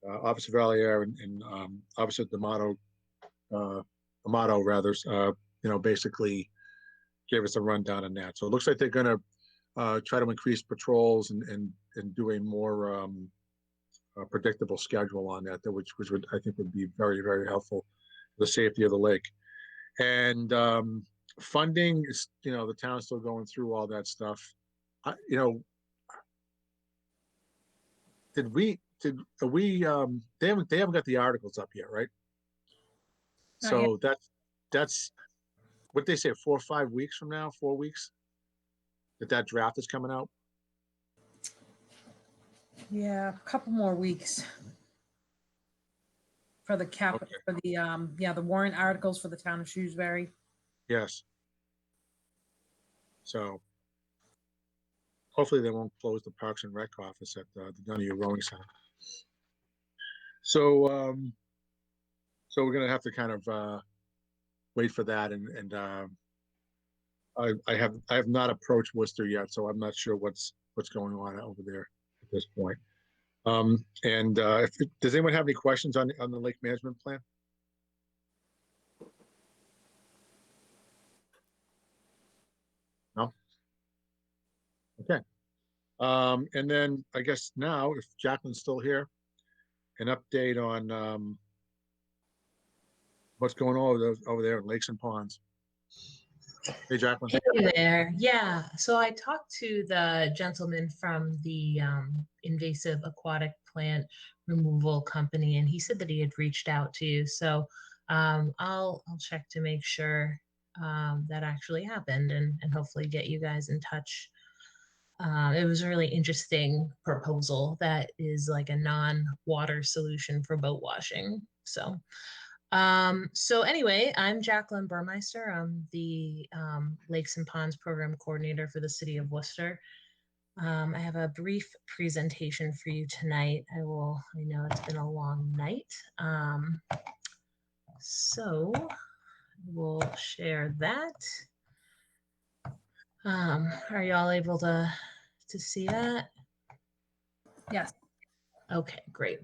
Officer Valier and Officer Amato rather, basically gave us a rundown on that. So it looks like they're going to try to increase patrols and do a more predictable schedule on that, which would, I think, would be very, very helpful for the safety of the lake. And funding is, the town's still going through all that stuff. They haven't got the articles up yet, right? Not So that's what they say, 4 or 5 weeks from now, 4 weeks, that draft is coming out. Yeah, a couple more weeks for the Okay. for the warrant articles for the town of Shrewsbury. Yes. So hopefully they won't close the Parks and Rec office at the Donahue Rowing Center. So so we're gonna have to kind of wait for that, and I have not approached Worcester yet, so I'm not sure what's going on over there at this point. And does anyone have any questions on the lake management plan? No? Okay. And then I guess now, if Jacqueline's still here, an update on what's going on over there in lakes and ponds. Hey, Jacqueline. Hey there. Yeah. So I talked to the gentleman from the invasive aquatic plant removal company, and he said that he had reached out to you. So I'll check to make sure that actually happened, and hopefully get you guys in touch. It was a really interesting proposal that is like a non-water solution for boat washing. So anyway, I'm Jacqueline Burmeister. I'm the Lakes and Ponds Program Coordinator for the City of Worcester. I have a brief presentation for you tonight. I know it's been a long night. So we'll share that. Are y'all able to see that? Yes. Okay, great.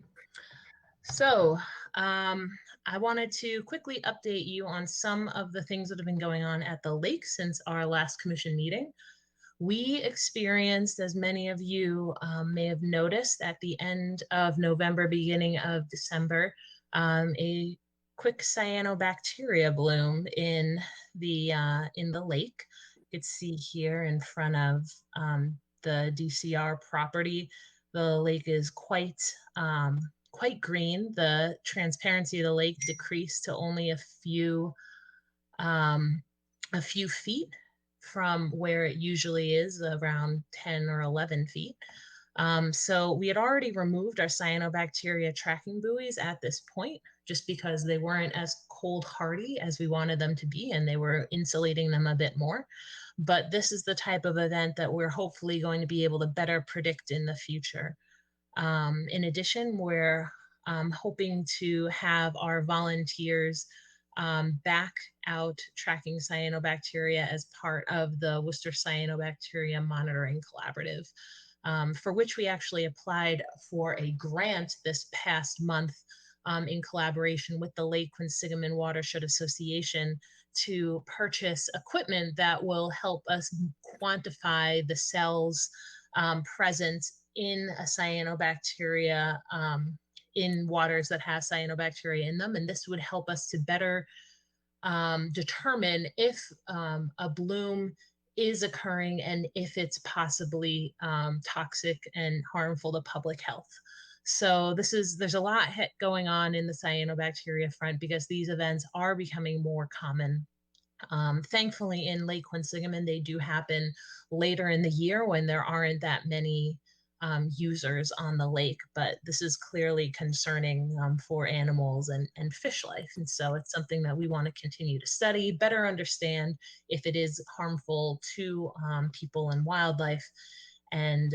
So I wanted to quickly update you on some of the things that have been going on at the lake since our last commission meeting. We experienced, as many of you may have noticed, at the end of November, beginning of December, a quick cyanobacteria bloom in the lake. You can see here in front of the DCR property, the lake is quite green. The transparency of the lake decreased to only a few feet from where it usually is, around 10 or 11 feet. So we had already removed our cyanobacteria tracking buoys at this point, just because they weren't as cold hardy as we wanted them to be, and they were insulating them a bit more. But this is the type of event that we're hopefully going to be able to better predict in the future. In addition, we're hoping to have our volunteers back out tracking cyanobacteria as part of the Worcester Cyanobacteria Monitoring Collaborative, for which we actually applied for a grant this past month in collaboration with the Lake Quinsigamond Watershed Association to purchase equipment that will help us quantify the cells present in a cyanobacteria in waters that has cyanobacteria in them. And this would help us to better determine if a bloom is occurring and if it's possibly toxic and harmful to public health. So there's a lot going on in the cyanobacteria front, because these events are becoming more common Thankfully, in Lake Quinsigamond, they do happen later in the year when there aren't that many users on the lake, but this is clearly concerning for animals and fish life. And so it's something that we want to continue to study, better understand if it is harmful to people and wildlife, and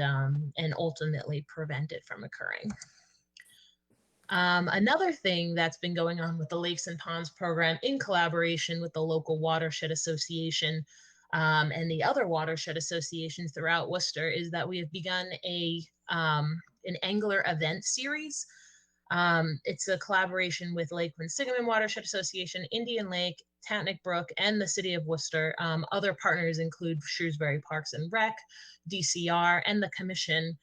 ultimately prevent it from occurring. Another thing that's been going on with the Lakes and Ponds program in collaboration with the local watershed association and the other watershed associations throughout Worcester is that we have begun an angler event series. It's a collaboration with Lake Quinsigamond Watershed Association, Indian Lake, Tatnick Brook, and the City of Worcester. Other partners include Shrewsbury Parks and Rec, DCR, and the Commission.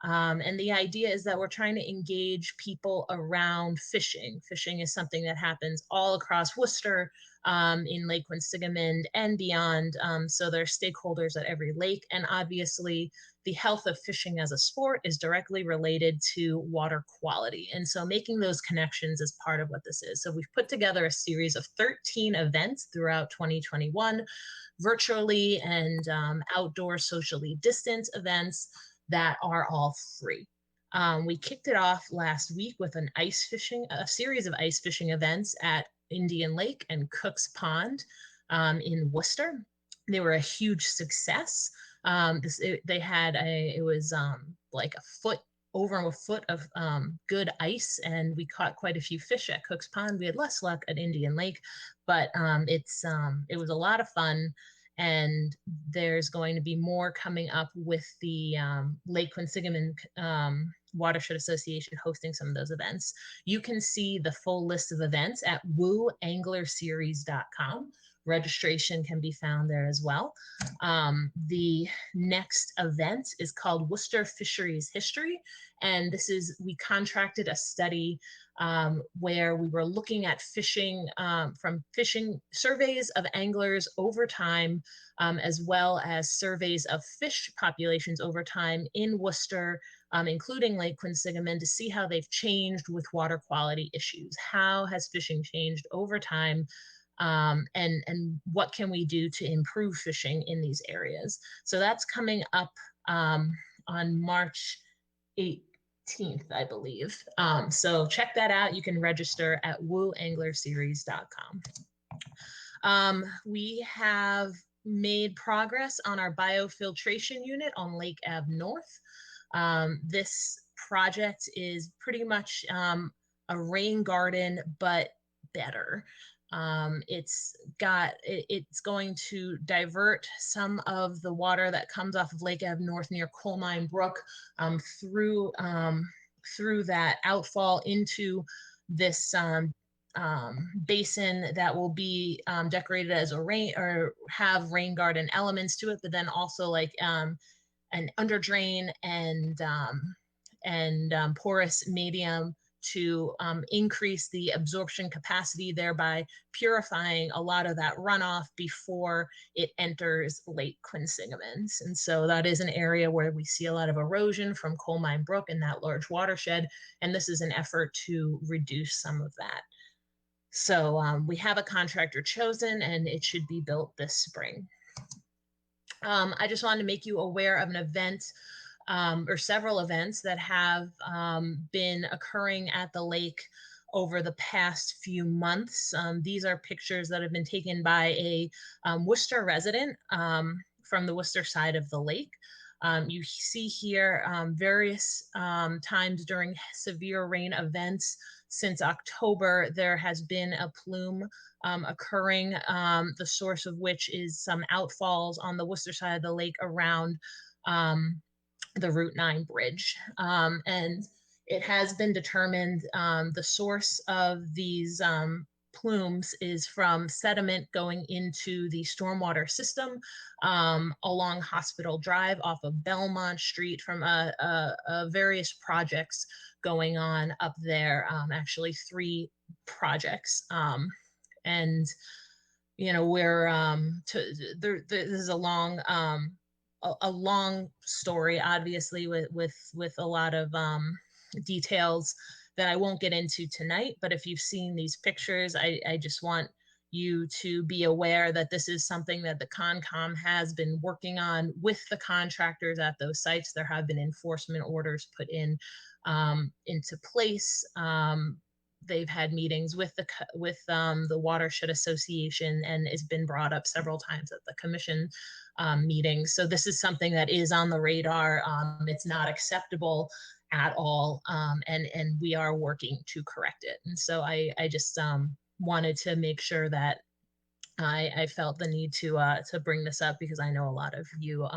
And the idea is that we're trying to engage people around fishing. Fishing is something that happens all across Worcester, in Lake Quinsigamond and beyond. So there are stakeholders at every lake, and obviously the health of fishing as a sport is directly related to water quality. And so making those connections is part of what this is. So we've put together a series of 13 events throughout 2021, virtually and outdoor socially distanced events that are all free. We kicked it off last week with a series of ice fishing events at Indian Lake and Cook's Pond in Worcester. They were a huge success. It was like over a foot of good ice, and we caught quite a few fish at Cook's Pond. We had less luck at Indian Lake, but it was a lot of fun. And there's going to be more coming up with the Lake Quinsigamond Watershed Association hosting some of those events. You can see the full list of events at wooanglerseries.com. Registration can be found there as well. The next event is called Worcester Fisheries History. And we contracted a study where we were looking at fishing from fishing surveys of anglers over time, as well as surveys of fish populations over time in Worcester, including Lake Quinsigamond, to see how they've changed with water quality issues. How has fishing changed over time? And what can we do to improve fishing in these areas? So that's coming up on March 18th, I believe. So check that out. You can register at wooanglerseries.com. We have made progress on our biofiltration unit on Lake Ave North. This project is pretty much a rain garden, but better. It's going to divert some of the water that comes off of Lake Ave North near Coal Mine Brook through that outfall into this basin that will be decorated as have rain garden elements to it, but then also like an under drain and porous medium to increase the absorption capacity, thereby purifying a lot of that runoff before it enters Lake Quinsigamond. And so that is an area where we see a lot of erosion from Coal Mine Brook and that large watershed, and this is an effort to reduce some of that. So we have a contractor chosen, and it should be built this spring. I just wanted to make you aware of an event or several events that have been occurring at the lake over the past few months. These are pictures that have been taken by a Worcester resident from the Worcester side of the lake. You see here various times during severe rain events since October, there has been a plume occurring, the source of which is some outfalls on the Worcester side of the lake around the Route 9 bridge. And it has been determined the source of these plumes is from sediment going into the stormwater system along Hospital Drive off of Belmont Street from various projects going on up there, actually 3 projects. And, you know, this is a long story, obviously, with a lot of details that I won't get into tonight. But if you've seen these pictures, I just want you to be aware that this is something that the Concom has been working on with the contractors at those sites. There have been enforcement orders put in into place. They've had meetings with the Watershed Association, and it's been brought up several times at the commission meetings. So this is something that is on the radar. It's not acceptable at all, and we are working to correct it. And so I just wanted to make sure that I felt the need to bring this up, because I know a lot of you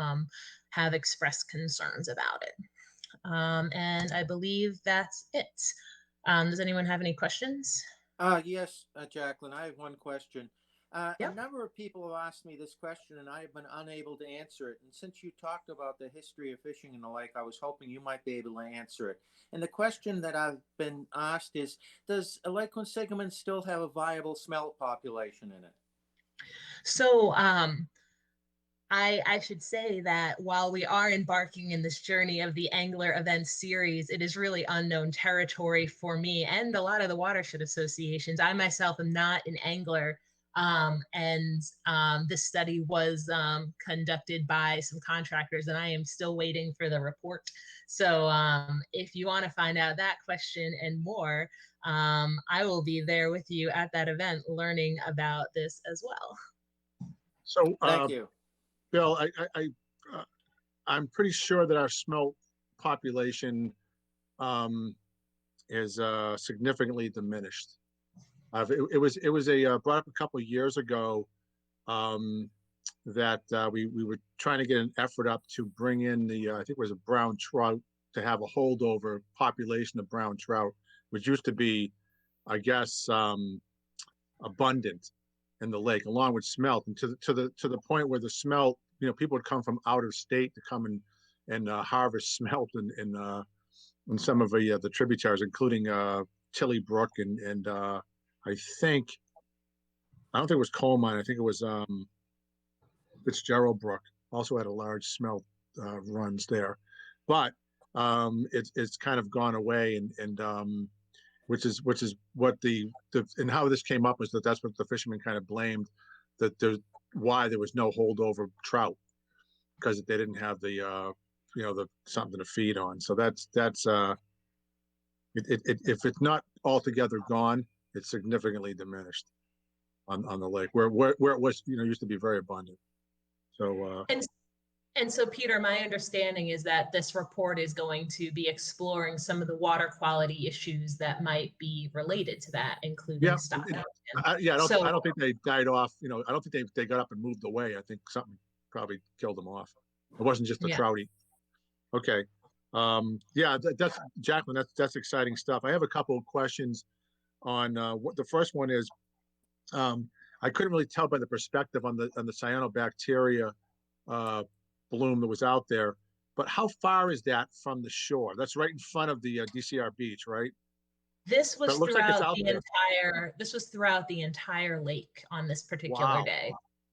have expressed concerns about it. And I believe that's it. Does anyone have any questions? Yes, Jacqueline, I have one question. Yep. A number of people have asked me this question, and I have been unable to answer it. And since you talked about the history of fishing in the lake, I was hoping you might be able to answer it. And the question that I've been asked is, does Lake Quinsigamond still have a viable smelt population in it? So I should say that while we are embarking in this journey of the angler event series, it is really unknown territory for me and a lot of the watershed associations. I myself am not an angler, and this study was conducted by some contractors, and I am still waiting for the report. So if you want to find out that question and more, I will be there with you at that event learning about this as well. So, Thank you. Bill, I'm pretty sure that our smelt population is significantly diminished. It was brought up a couple of years ago that we were trying to get an effort up to bring in I think it was a brown trout, to have a holdover population of brown trout, which used to be, I guess, abundant in the lake, along with smelt, and to the point where the smelt, people would come from out of state to come and harvest smelt in some of the tributaries, including Tilly Brook and I don't think it was Coal Mine. I think it was Fitzgerald Brook. Also had a large smelt runs there, but it's kind of gone away, and which is what and how this came up was that's what the fishermen kind of blamed, that why there was no holdover trout, because they didn't have the something to feed on. So that's if it's not altogether gone, it's significantly diminished on the lake where it was used to be very abundant. So And so, Peter, my understanding is that this report is going to be exploring some of the water quality issues that might be related to that, including stock. I don't think they died off. I don't think they got up and moved away. I think something probably killed them off. It wasn't just the trouty. Okay. That's Jacqueline. That's exciting stuff. I have a couple of questions on what the first one is. I couldn't really tell by the perspective on the cyanobacteria bloom that was out there, but how far is that from the shore? That's right in front of the DCR beach, right? This was throughout This was throughout the entire lake on this particular day.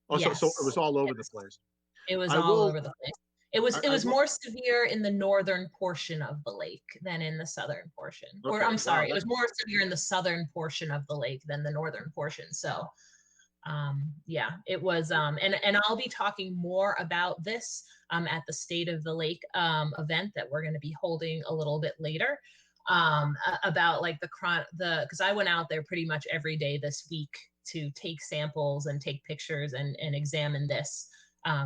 Oh, yes. So it was all over the place. It was all over the place. It was more severe in the northern portion of the lake than in the southern portion. Okay. Or I'm sorry, it was more severe in the southern portion of the lake than the northern portion. So it was, and I'll be talking more about this at the State of the Lake event that we're going to be holding a little bit later, about like because I went out there pretty much every day this week to take samples and take pictures and examine this.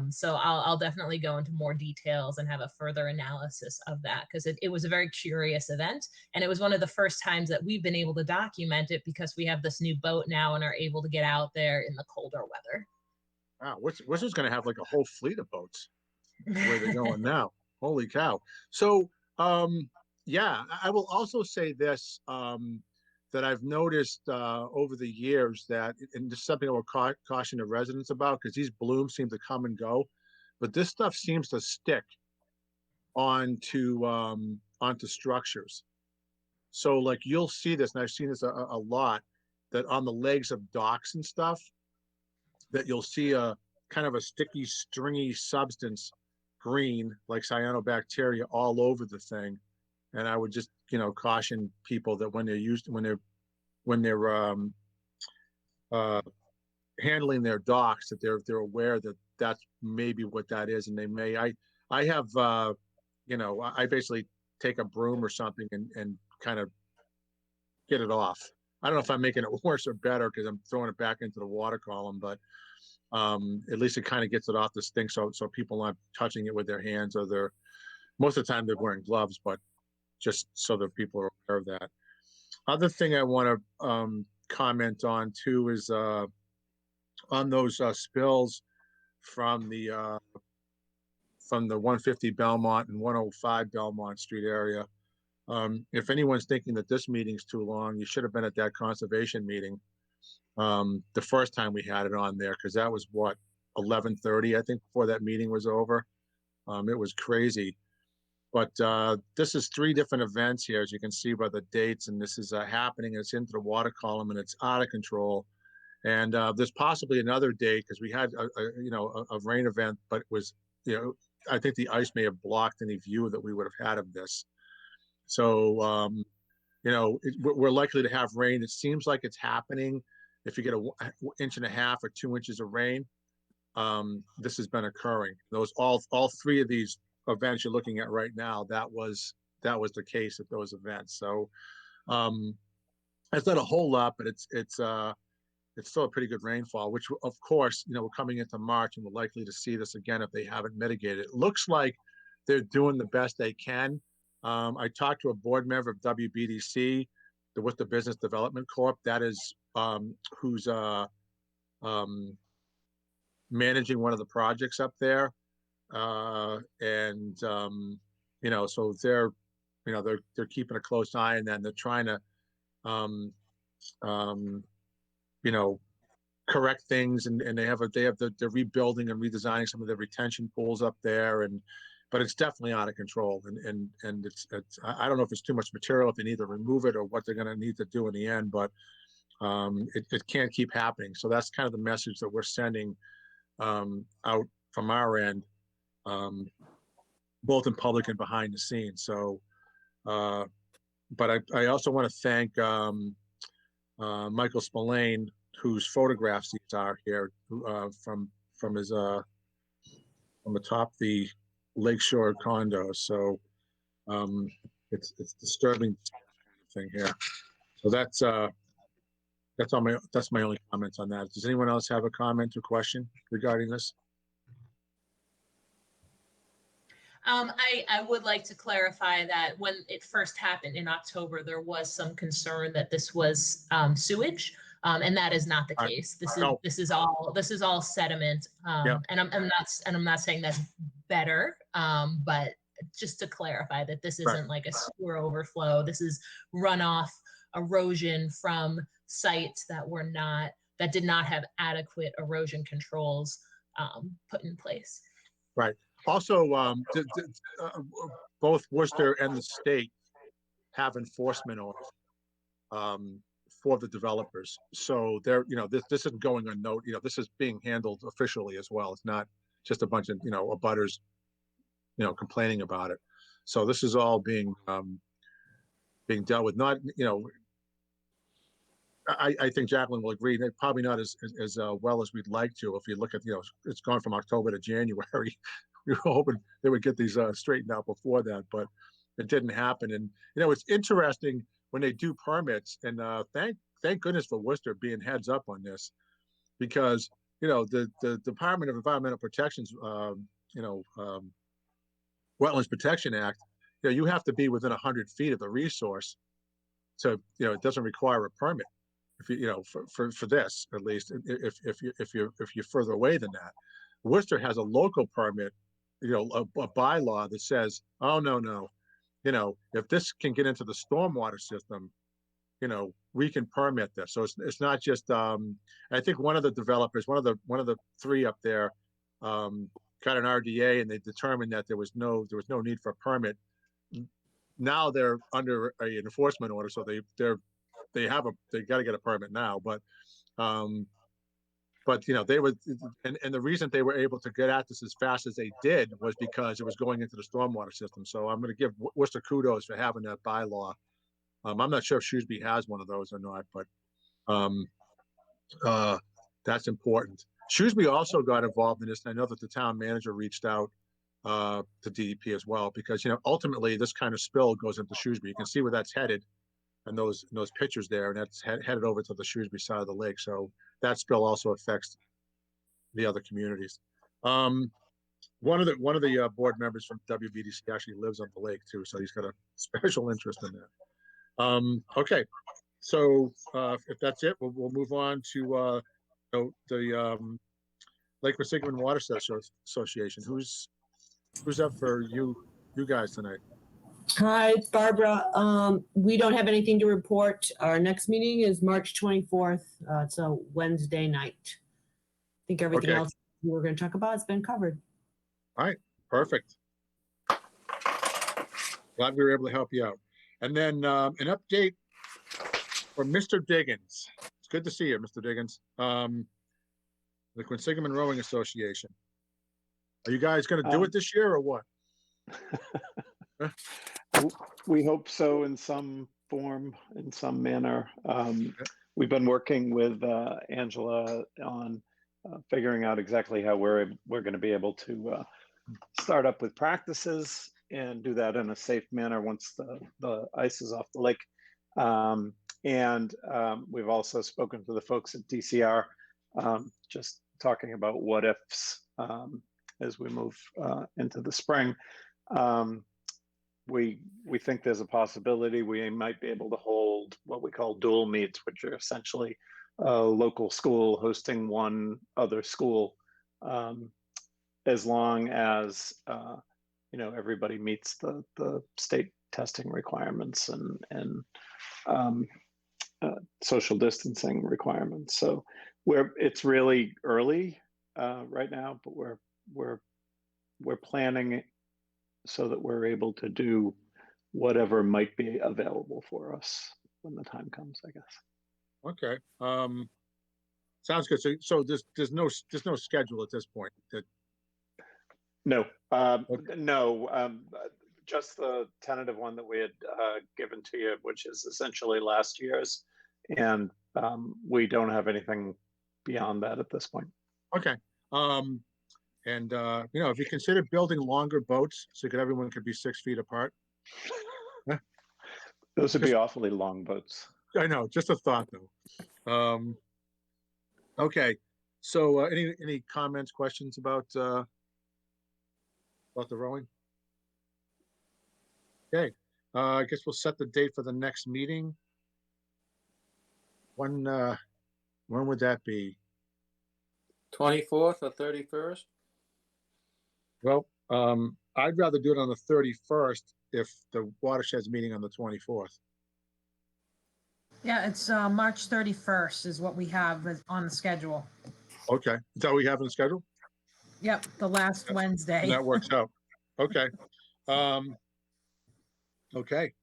So I'll definitely go into more details and have a further analysis of that, because it was a very curious event, and it was one of the first times that we've been able to document it because we have this new boat now and are able to get out there in the colder weather. Wow, Worcester's going to have like a whole fleet of boats where they're going now. Holy cow! So I will also say this, that I've noticed over the years that, and this is something I will caution the residents about, because these blooms seem to come and go, but this stuff seems to stick onto structures. So like you'll see this, and I've seen this a lot, that on the legs of docks and stuff, that you'll see a kind of a sticky, stringy substance, green, like cyanobacteria, all over the thing. And I would just, caution people that when they're handling their docks, that they're aware that that's maybe what that is, and they may. I have I basically take a broom or something and kind of get it off. I don't know if I'm making it worse or better because I'm throwing it back into the water column, but at least it kind of gets it off this thing, so people aren't touching it with their hands, or they're most of the time they're wearing gloves, but just so that people are aware of that. Other thing I want to comment on too is on those spills from the 150 Belmont and 105 Belmont Street area. If anyone's thinking that this meeting's too long, you should have been at that conservation meeting the first time we had it on there, because that was what, 11:30, I think, before that meeting was over. It was crazy. But this is 3 different events here, as you can see by the dates, and this is happening. It's into the water column, and it's out of control. And there's possibly another date, because we had a rain event, but it was, I think the ice may have blocked any view that we would have had of this. So we're likely to have rain. It seems like it's happening. If you get an inch and a half or 2 inches of rain, this has been occurring. Those all 3 of these events you're looking at right now, that was the case at those events. So it's not a whole lot, but it's still a pretty good rainfall, which of course, we're coming into March and we're likely to see this again if they haven't mitigated. It looks like they're doing the best they can. I talked to a board member of WBDC, the Worcester Business Development Corp. That is who's managing one of the projects up there. So they're keeping a close eye on that, and they're trying to correct things, and they're rebuilding and redesigning some of the retention pools up there, but it's definitely out of control, and it's I don't know if it's too much material, if they need to remove it or what they're going to need to do in the end, but it can't keep happening. So that's kind of the message that we're sending out from our end, both in public and behind the scenes. So but I also want to thank Michael Spillane, whose photographs these are here, from his from atop the lakeshore condos. So it's disturbing thing here. So that's my only comments on that. Does anyone else have a comment or question regarding this? I would like to clarify that when it first happened in October, there was some concern that this was sewage, and that is not the case. This is all sediment, and I'm not saying that's better, but just to clarify that this isn't like a sewer overflow. This is runoff erosion from sites that did not have adequate erosion controls put in place. Right. Also, both Worcester and the state have enforcement orders for the developers. So they're, this isn't going unnoticed. This is being handled officially as well. It's not just a bunch of, abutters, complaining about it. So this is all being dealt with. Not, I think Jacqueline will agree. Probably not as well as we'd like to. If you look at, it's gone from October to January. We were hoping they would get these straightened out before that, but it didn't happen. And it's interesting when they do permits. And thank goodness for Worcester being heads up on this, because the Department of Environmental Protection's Wetlands Protection Act. You have to be within 100 feet of the resource, so it doesn't require a permit. If for this, at least, if you're further away than that. Worcester has a local permit, a bylaw that says, oh no, if this can get into the stormwater system, we can permit this. So it's not just. I think one of the developers, one of the 3 up there, got an RDA, and they determined that there was no need for a permit. Now they're under an enforcement order, so they got to get a permit now. But they were, and the reason they were able to get at this as fast as they did was because it was going into the stormwater system. So I'm going to give Worcester kudos for having that bylaw. I'm not sure if Shrewsbury has one of those or not, but That's important. Shrewsbury also got involved in this, and I know that the town manager reached out to DEP as well, because, ultimately this kind of spill goes into Shrewsbury. You can see where that's headed and those pictures there, and that's headed over to the Shrewsbury side of the lake. So that spill also affects the other communities. One of the board members from WBDC actually lives on the lake too, so he's got a special interest in that. Okay, so if that's it, we'll move on to the Lake Quinsigamond Water Association. Who's up for you guys tonight? Hi, Barbara. We don't have anything to report. Our next meeting is March 24th. It's a Wednesday night. I think everything Okay. else we were going to talk about has been covered. All right, perfect. Glad we were able to help you out. And then an update for Mr. Diggins. It's good to see you, Mr. Diggins. The Quinsigamond Rowing Association. Are you guys going to do it this year or what? We hope so, in some form, in some manner. We've been working with Angela on figuring out exactly how we're going to be able to start up with practices and do that in a safe manner once the ice is off the lake. And we've also spoken to the folks at DCR, just talking about what ifs as we move into the spring. We think there's a possibility we might be able to hold what we call dual meets, which are essentially a local school hosting one other school, as long as everybody meets the state testing requirements and social distancing requirements. So it's really early right now, but we're planning so that we're able to do whatever might be available for us when the time comes, I guess. Okay. Sounds good. So there's no schedule at this point. No, no. Just the tentative one that we had given to you, which is essentially last year's, and we don't have anything beyond that at this point. Okay. And if you consider building longer boats so everyone could be 6 feet apart. Those would be awfully long boats. I know, just a thought though. Okay. So any comments, questions about the rowing? Okay. I guess we'll set the date for the next meeting. When would that be? 24th or 31st? Well, I'd rather do it on the 31st if the watershed's meeting on the 24th. Yeah, it's March 31st is what we have on the schedule. Okay. Is that what we have on the schedule? Yep, the last Wednesday. That works out. Okay. Okay.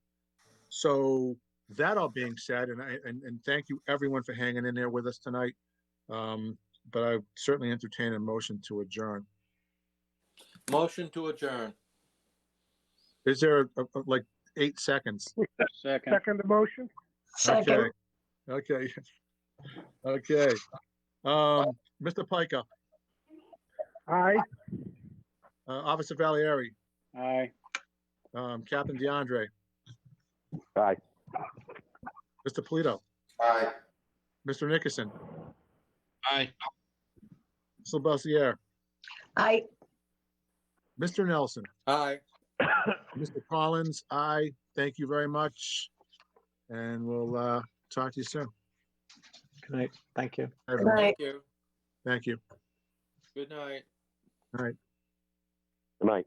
So that all being said, and thank you everyone for hanging in there with us tonight. But I certainly entertain a motion to adjourn. Motion to adjourn. Is there like 8 seconds? Second the motion. Second. Okay. Okay. Mr. Pica. Aye. Officer Valieri. Aye. Captain DeAndre. Aye. Mr. Polito. Aye. Mr. Nickerson. Aye. Mr. Bossier. Aye. Mr. Nelson. Aye. Mr. Collins. Aye. Thank you very much. And we'll talk to you soon. Good night. Thank you. Good night. Thank you. Thank you. Good night. All right. Good night.